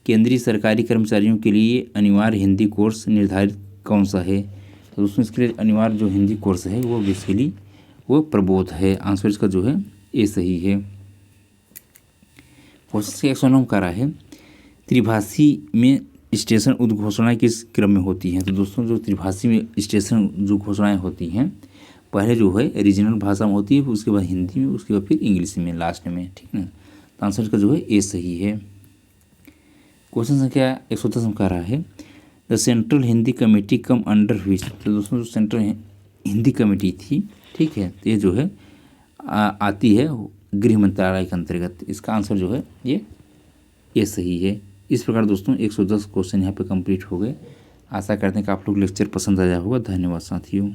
केंद्रीय सरकारी कर्मचारियों के लिए अनिवार्य हिंदी कोर्स निर्धारित कौन सा है। तो दोस्तों इसके लिए अनिवार्य जो हिंदी कोर्स है वो बेसिकली वो प्रबोध है। आंसर इसका जो है ए सही है। क्वेश्चन 109 कह रहा है त्रिभाषी में स्टेशन उद्घोषणाएं किस क्रम में होती हैं। तो दोस्तों जो त्रिभाषी में स्टेशन जो घोषणाएं होती हैं पहले जो है रीजनल भाषा में होती है, उसके बाद हिंदी में, उसके बाद फिर इंग्लिश में लास्ट में, ठीक है ना। तो आंसर इसका जो है ए सही है। क्वेश्चन संख्या 110 में कह रहा है the central Hindi committee come under which. तो दोस्तों जो सेंट्रल हिंदी कमेटी थी, ठीक है, तो ये जो है आती है गृह मंत्रालय के अंतर्गत। इसका आंसर जो है ये सही है। इस प्रकार दोस्तों 110 क्वेश्चन यहाँ पे कंप्लीट हो गए। आशा करते हैं कि आप लोग लेक्चर पसंद आया होगा। धन्यवाद साथियों।